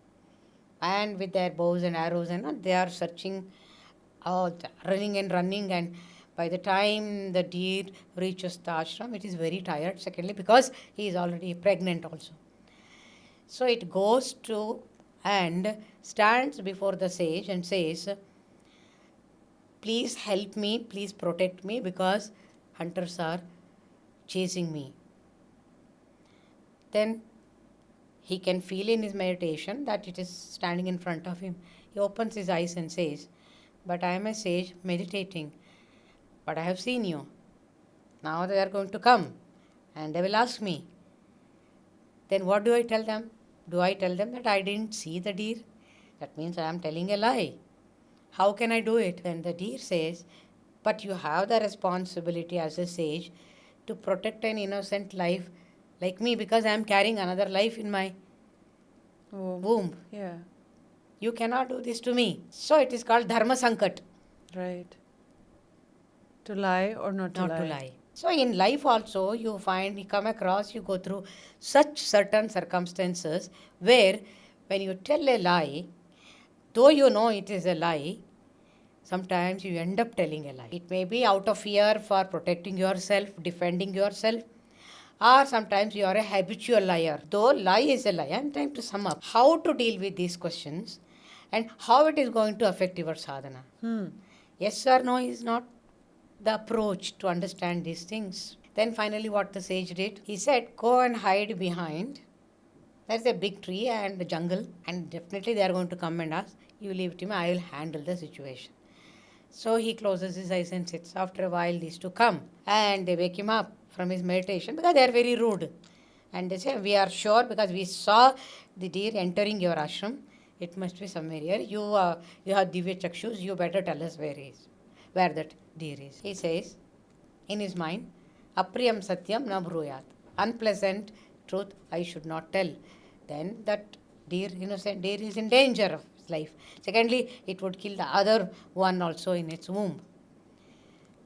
B: And with their bows and arrows and they are searching, running, and by the time the deer reaches the ashram, it is very tired. Secondly, because he is already pregnant also. So it goes to and stands before the sage and says, please help me, please protect me because hunters are chasing me. Then he can feel in his meditation that it is standing in front of him. He opens his eyes and says, but I am a sage meditating, but I have seen you. Now they are going to come. And they will ask me, then what do I tell them? Do I tell them that I didn't see the deer? That means I am telling a lie. How can I do it? Then the deer says, but you have the responsibility as a sage to protect an innocent life like me, because I am carrying another life in my womb.
A: Yeah.
B: You cannot do this to me. So it is called Dharma Sankat.
A: Right. To lie or not to lie?
B: Not to lie. So in life also you come across, you go through such certain circumstances where when you tell a lie, though you know it is a lie, sometimes you end up telling a lie. It may be out of fear for protecting yourself, defending yourself, or sometimes you are a habitual liar. Though lie is a lie, I am trying to sum up how to deal with these questions and how it is going to affect your sadhana. Yes or no is not the approach to understand these things. Then finally what the sage did, he said, go and hide behind. There's a big tree and a jungle, and definitely they are going to come and ask, you leave it to me, I will handle the situation. So he closes his eyes and sits. After a while these two come and they wake him up from his meditation because they are very rude. And they say, we are sure because we saw the deer entering your ashram. It must be somewhere here. You have Divya Chakshus, you better tell us where that deer is. He says in his mind, Apriyam Satyam na bruyat. Unpleasant truth I should not tell. Then that innocent deer is in danger of his life. Secondly, it would kill the other one also in its womb.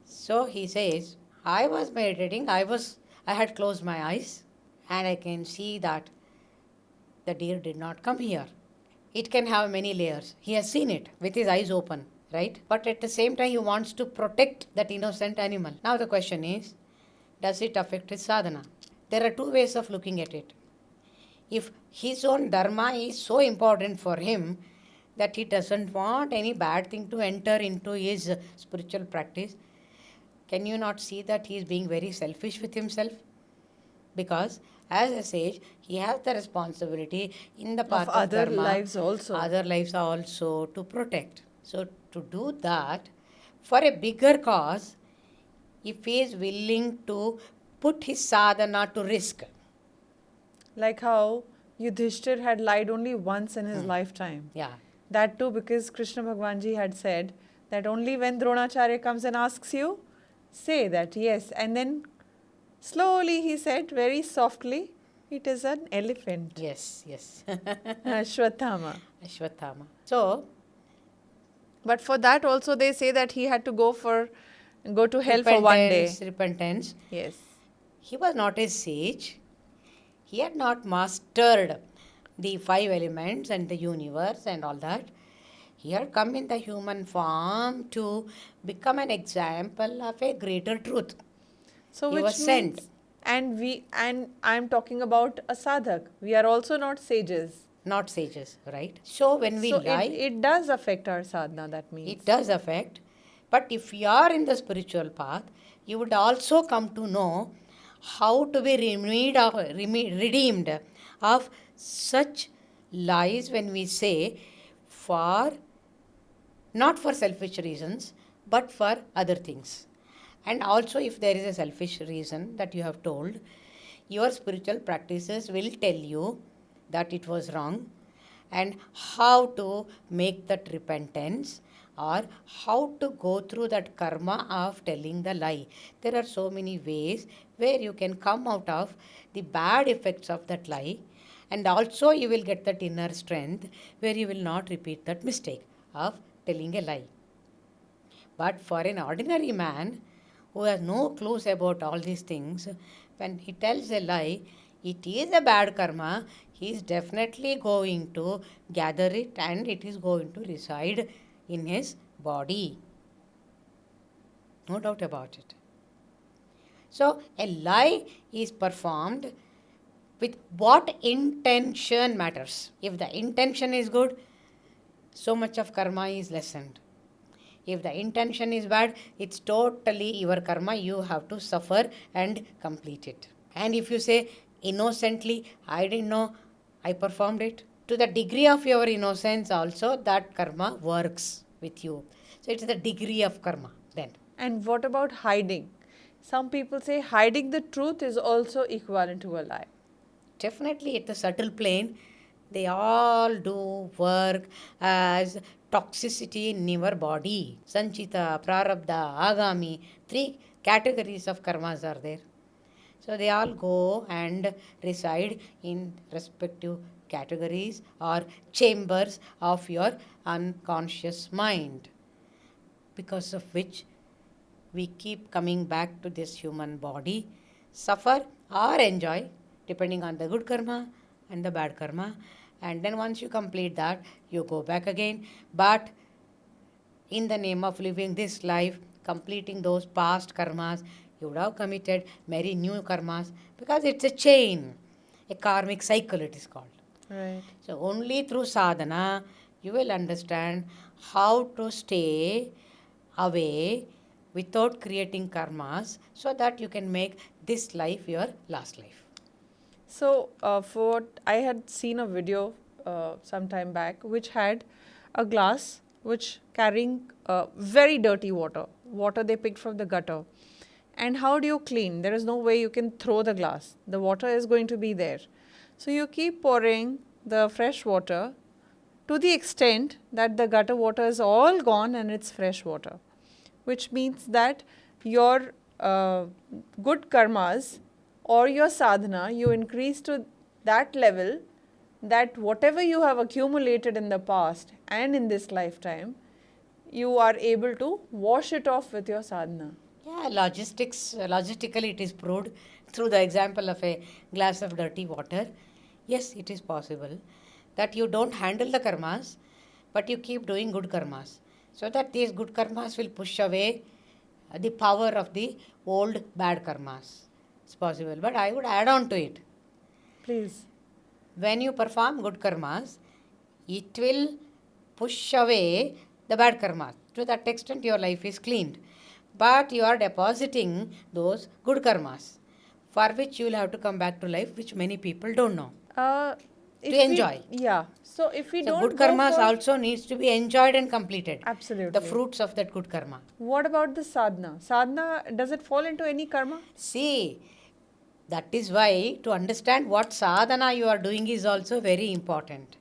B: So he says, I was meditating, I had closed my eyes and I can see that the deer did not come here. It can have many layers. He has seen it with his eyes open, right? But at the same time, he wants to protect that innocent animal. Now the question is, does it affect his sadhana? There are two ways of looking at it. If his own dharma is so important for him that he doesn't want any bad thing to enter into his spiritual practice, can you not see that he is being very selfish with himself? Because as a sage, he has the responsibility in the path of
A: other
B: dharma,
A: lives also.
B: Other lives also to protect. So to do that, for a bigger cause, if he is willing to put his sadhana to risk.
A: Like how Yudhishthir had lied only once in his lifetime.
B: Yeah.
A: That too because Krishna Bhagwanji had said that only when Dronacharya comes and asks you, say that yes. And then slowly he said very softly, it is an elephant.
B: Yes, yes.
A: Ashwatthama.
B: Ashwatthama. So,
A: but for that also they say that he had to go to hell for one day.
B: Repentance.
A: Yes.
B: He was not a sage. He had not mastered the 5 elements and the universe and all that. He had come in the human form to become an example of a greater truth.
A: So
B: he
A: which
B: was
A: means,
B: sent.
A: And I'm talking about a sadhak. We are also not sages.
B: Not sages, right? So when we lie,
A: it does affect our sadhana, that means.
B: It does affect. But if you are in the spiritual path, you would also come to know how to be redeemed of such lies when we say not for selfish reasons, but for other things. And also if there is a selfish reason that you have told, your spiritual practices will tell you that it was wrong and how to make that repentance or how to go through that karma of telling the lie. There are so many ways where you can come out of the bad effects of that lie, and also you will get that inner strength where you will not repeat that mistake of telling a lie. But for an ordinary man who has no clues about all these things, when he tells a lie, it is a bad karma. He is definitely going to gather it and it is going to reside in his body. No doubt about it. So a lie is performed with what intention matters. If the intention is good, so much of karma is lessened. If the intention is bad, it's totally your karma. You have to suffer and complete it. And if you say innocently, I didn't know, I performed it, to the degree of your innocence also, that karma works with you. So it's the degree of karma then.
A: And what about hiding? Some people say hiding the truth is also equivalent to a lie.
B: Definitely at the subtle plane, they all do work as toxicity in your body. Sanchita, Prarabdha, Agami, 3 categories of karmas are there. So they all go and reside in respective categories or chambers of your unconscious mind, because of which we keep coming back to this human body, suffer or enjoy, depending on the good karma and the bad karma. And then once you complete that, you go back again. But in the name of living this life, completing those past karmas, you would have committed many new karmas, because it's a chain, a karmic cycle it is called.
A: Right.
B: So only through sadhana you will understand how to stay away without creating karmas, so that you can make this life your last life.
A: So, for I had seen a video some time back which had a glass which carrying very dirty water they picked from the gutter. And how do you clean? There is no way you can throw the glass. The water is going to be there. So you keep pouring the fresh water to the extent that the gutter water is all gone and it's fresh water, which means that your good karmas or your sadhana, you increase to that level that whatever you have accumulated in the past and in this lifetime, you are able to wash it off with your sadhana.
B: Yeah, logistically it is proved through the example of a glass of dirty water. Yes, it is possible that you don't handle the karmas, but you keep doing good karmas, so that these good karmas will push away the power of the old bad karmas. It's possible, but I would add on to it.
A: Please.
B: When you perform good karmas, it will push away the bad karmas. To that extent, your life is cleaned. But you are depositing those good karmas, for which you will have to come back to life, which many people don't know.
A: To
B: enjoy.
A: Yeah. So if we
B: So
A: don't
B: good
A: go
B: karmas
A: for-
B: also needs to be enjoyed and completed.
A: Absolutely.
B: The fruits of that good karma.
A: What about the sadhana? Sadhana, does it fall into any karma?
B: See, that is why to understand what sadhana you are doing is also very important.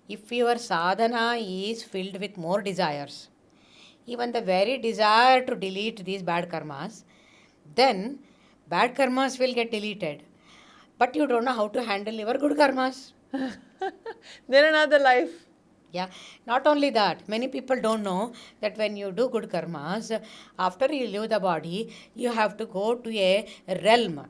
B: If your sadhana is filled with more desires, even the very desire to delete these bad karmas, then bad karmas will get deleted. But you don't know how to handle your good karmas.
A: Then another life.
B: Yeah, not only that, many people don't know that when you do good karmas, after you leave the body, you have to go to a realm,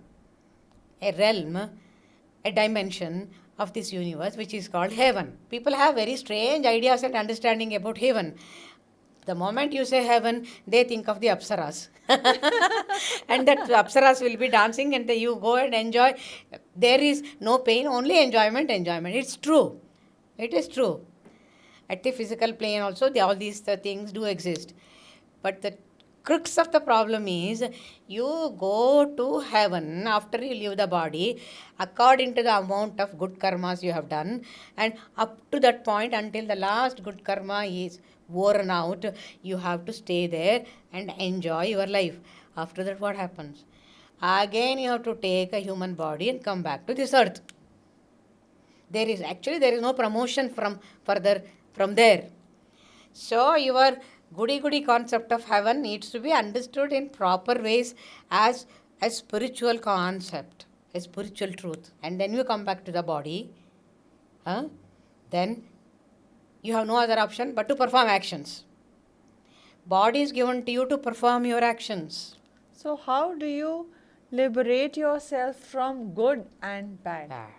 B: a dimension of this universe which is called heaven. People have very strange ideas and understanding about heaven. The moment you say heaven, they think of the apsaras. And that apsaras will be dancing and you go and enjoy. There is no pain, only enjoyment. It's true. It is true. At the physical plane also, all these things do exist. But the crux of the problem is, you go to heaven after you leave the body according to the amount of good karmas you have done, and up to that point, until the last good karma is worn out, you have to stay there and enjoy your life. After that, what happens? Again you have to take a human body and come back to this earth. There is no promotion from further from there. So your goody concept of heaven needs to be understood in proper ways as a spiritual concept, a spiritual truth. And then you come back to the body, then you have no other option but to perform actions. Body is given to you to perform your actions.
A: So how do you liberate yourself from good and bad?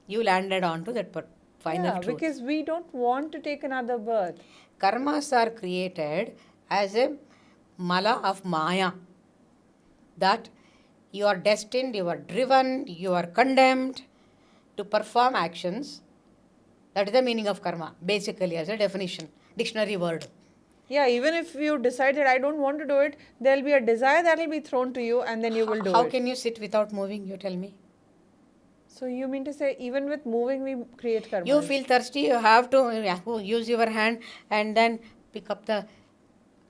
B: You landed on to that final truth.
A: Because we don't want to take another birth.
B: Karmas are created as a mala of Maya. That you are destined, you are driven, you are condemned to perform actions. That is the meaning of karma, basically, as a definition, dictionary word.
A: Yeah, even if you decided I don't want to do it, there will be a desire that will be thrown to you and then you will do it.
B: How can you sit without moving, you tell me?
A: So you mean to say even with moving we create karma?
B: You feel thirsty, you have to use your hand and then pick up the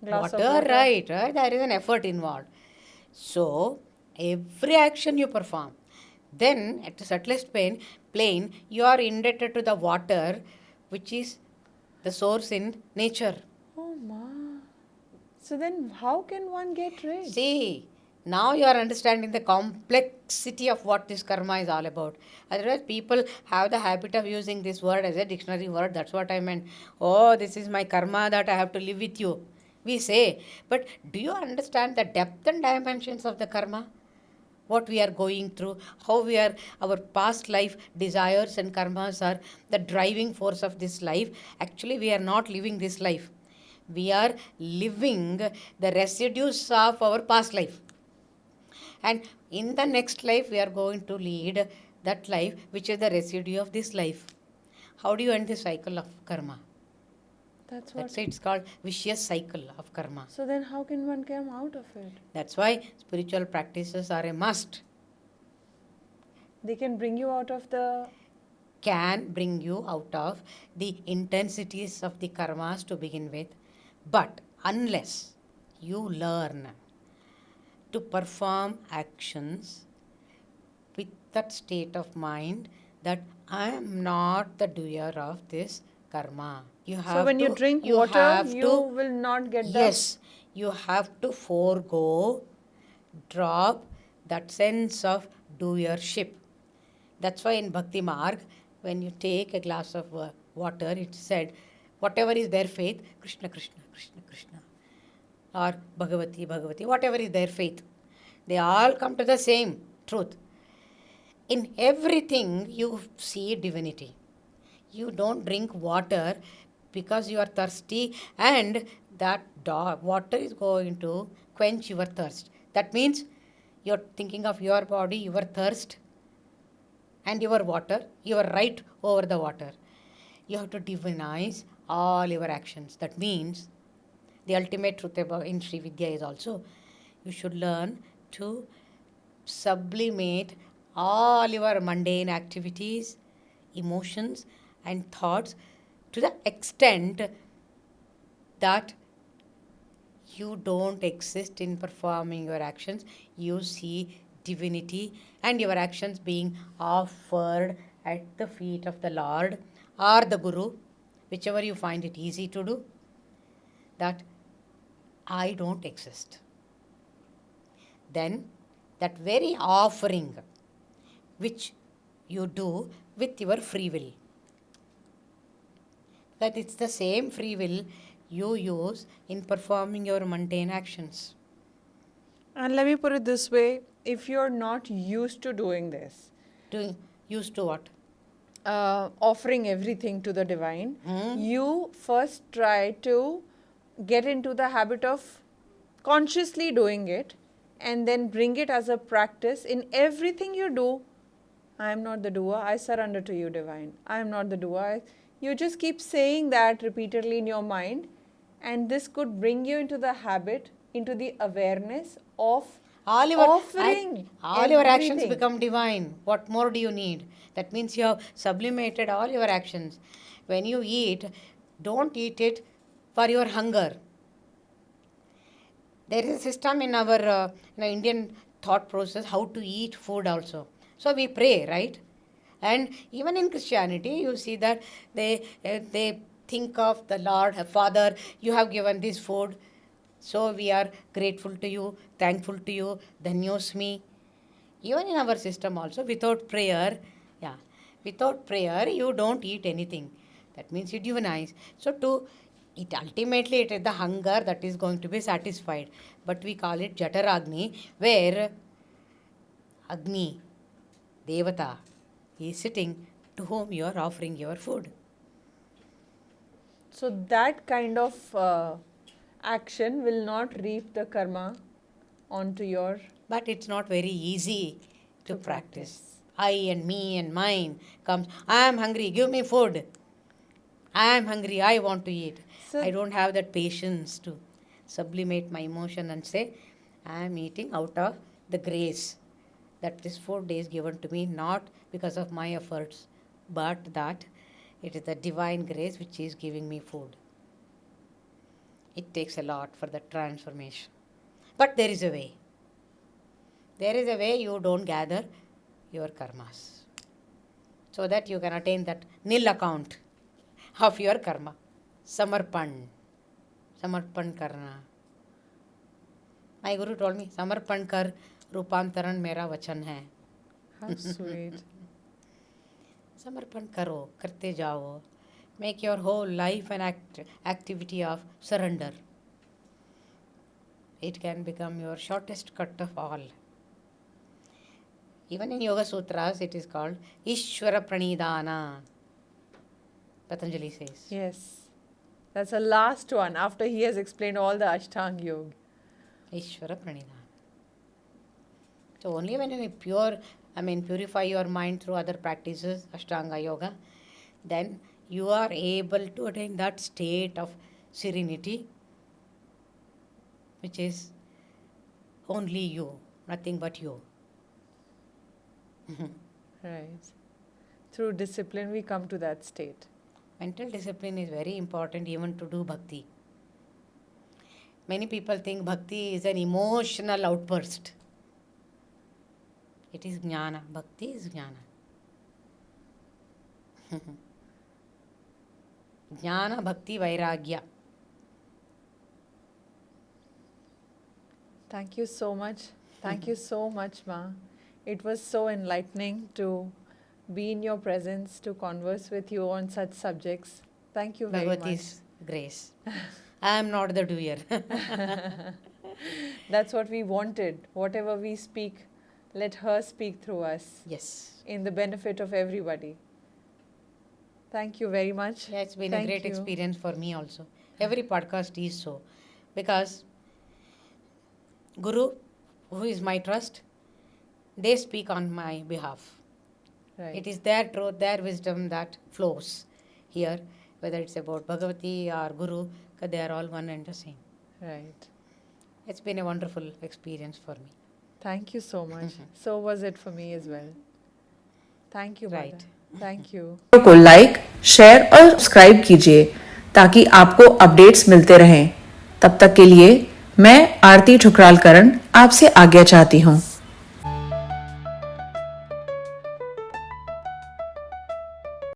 A: Glass of
B: water,
A: water.
B: right? There is an effort involved. So, every action you perform, then at the subtlest plane, you are indebted to the water, which is the source in nature.
A: Oh ma. So then how can one get rid?
B: See, now you are understanding the complexity of what this karma is all about. Otherwise, people have the habit of using this word as a dictionary word. That's what I meant. Oh, this is my karma that I have to live with you. We say. But do you understand the depth and dimensions of the karma? What we are going through, how we are, our past life desires and karmas are the driving force of this life. Actually, we are not living this life. We are living the residues of our past life. And in the next life, we are going to lead that life, which is the residue of this life. How do you end the cycle of karma?
A: That's what.
B: That's why it's called vicious cycle of karma.
A: So then how can one come out of it?
B: That's why spiritual practices are a must.
A: They can bring you out of the.
B: Can bring you out of the intensities of the karmas to begin with. But unless you learn to perform actions with that state of mind that I am not the doer of this karma. You have
A: So when you drink water,
B: have
A: you
B: to,
A: will not get that.
B: yes, you have to forego, drop that sense of doership. That's why in Bhakti Marg, when you take a glass of water, it said, whatever is their faith, Krishna, Krishna, Krishna, Krishna, or Bhagavati, Bhagavati, whatever is their faith, they all come to the same truth. In everything, you see divinity. You don't drink water because you are thirsty and that water is going to quench your thirst. That means you're thinking of your body, your thirst, and your water, your right over the water. You have to divinize all your actions. That means the ultimate truth about in SriVidya is also you should learn to sublimate all your mundane activities, emotions, and thoughts to the extent that you don't exist in performing your actions. You see divinity and your actions being offered at the feet of the Lord or the Guru, whichever you find it easy to do, that I don't exist. Then that very offering which you do with your free will, that it's the same free will you use in performing your mundane actions.
A: And let me put it this way, if you're not used to doing this,
B: Used to what?
A: offering everything to the divine,
B: Hmm?
A: you first try to get into the habit of consciously doing it and then bring it as a practice in everything you do. I am not the doer, I surrender to you, divine. I am not the doer. You just keep saying that repeatedly in your mind, and this could bring you into the habit, into the awareness of offering.
B: all your actions
A: everything.
B: become divine. What more do you need? That means you have sublimated all your actions. When you eat, don't eat it for your hunger. There is a system in our Indian thought process how to eat food also. So we pray, right? And even in Christianity, you see that they think of the Lord, Father, you have given this food, so we are grateful to you, thankful to you, Dhanyosmi. Even in our system also, without prayer, you don't eat anything. That means you divinize. So it ultimately it is the hunger that is going to be satisfied. But we call it Jataragni, where Agni, Devata, is sitting to whom you are offering your food.
A: So that kind of action will not reap the karma onto your.
B: But it's not very easy to practice. I and me and mine comes, I am hungry, give me food. I am hungry, I want to eat.
A: So
B: I don't have that patience to sublimate my emotion and say, I am eating out of the grace that this food is given to me, not because of my efforts, but that it is the divine grace which is giving me food. It takes a lot for the transformation. But there is a way. There is a way you don't gather your karmas, so that you can attain that nil account of your karma. Samarpan. Samarpan karna. My Guru told me, Samarpan kar, Rupantaran mera vachan hai.
A: How sweet.
B: Samarpan karo, karte jao. Make your whole life an activity of surrender. It can become your shortest cut of all. Even in Yoga Sutras, it is called Ishvara Pranidhana. Patanjali says.
A: Yes. That's the last one after he has explained all the Ashtanga Yoga.
B: Ishvara Pranidhana. So only when you purify your mind through other practices, Ashtanga Yoga, then you are able to attain that state of serenity, which is only you, nothing but you.
A: Right. Through discipline, we come to that state.
B: Mental discipline is very important even to do bhakti. Many people think bhakti is an emotional outburst. It is jnana. Bhakti is jnana. Jnana, bhakti, vairagya.
A: Thank you so much. Thank you so much, Ma. It was so enlightening to be in your presence, to converse with you on such subjects. Thank you very
B: Bhagavati's grace. I am not the doer.
A: much. That's what we wanted. Whatever we speak, let her speak through us
B: Yes.
A: in the benefit of everybody. Thank you very much.
B: Yeah, it's been
A: Thank
B: a great
A: you.
B: experience for me also. Every podcast is so. Because Guru, who is my trust, they speak on my behalf.
A: Right.
B: It is their truth, their wisdom that flows here, whether it's about Bhagavati or Guru, because they are all one and the same.
A: Right.
B: It's been a wonderful experience for me.
A: Thank you so much. So was it for me as well. Thank you,
B: Right.
A: Mother. Thank you.
C: को like, share और subscribe कीजिए ताकि आपको updates मिलते रहें। तब तक के लिए मैं आरती ठुकराल करण आपसे आज्ञा चाहती हूँ।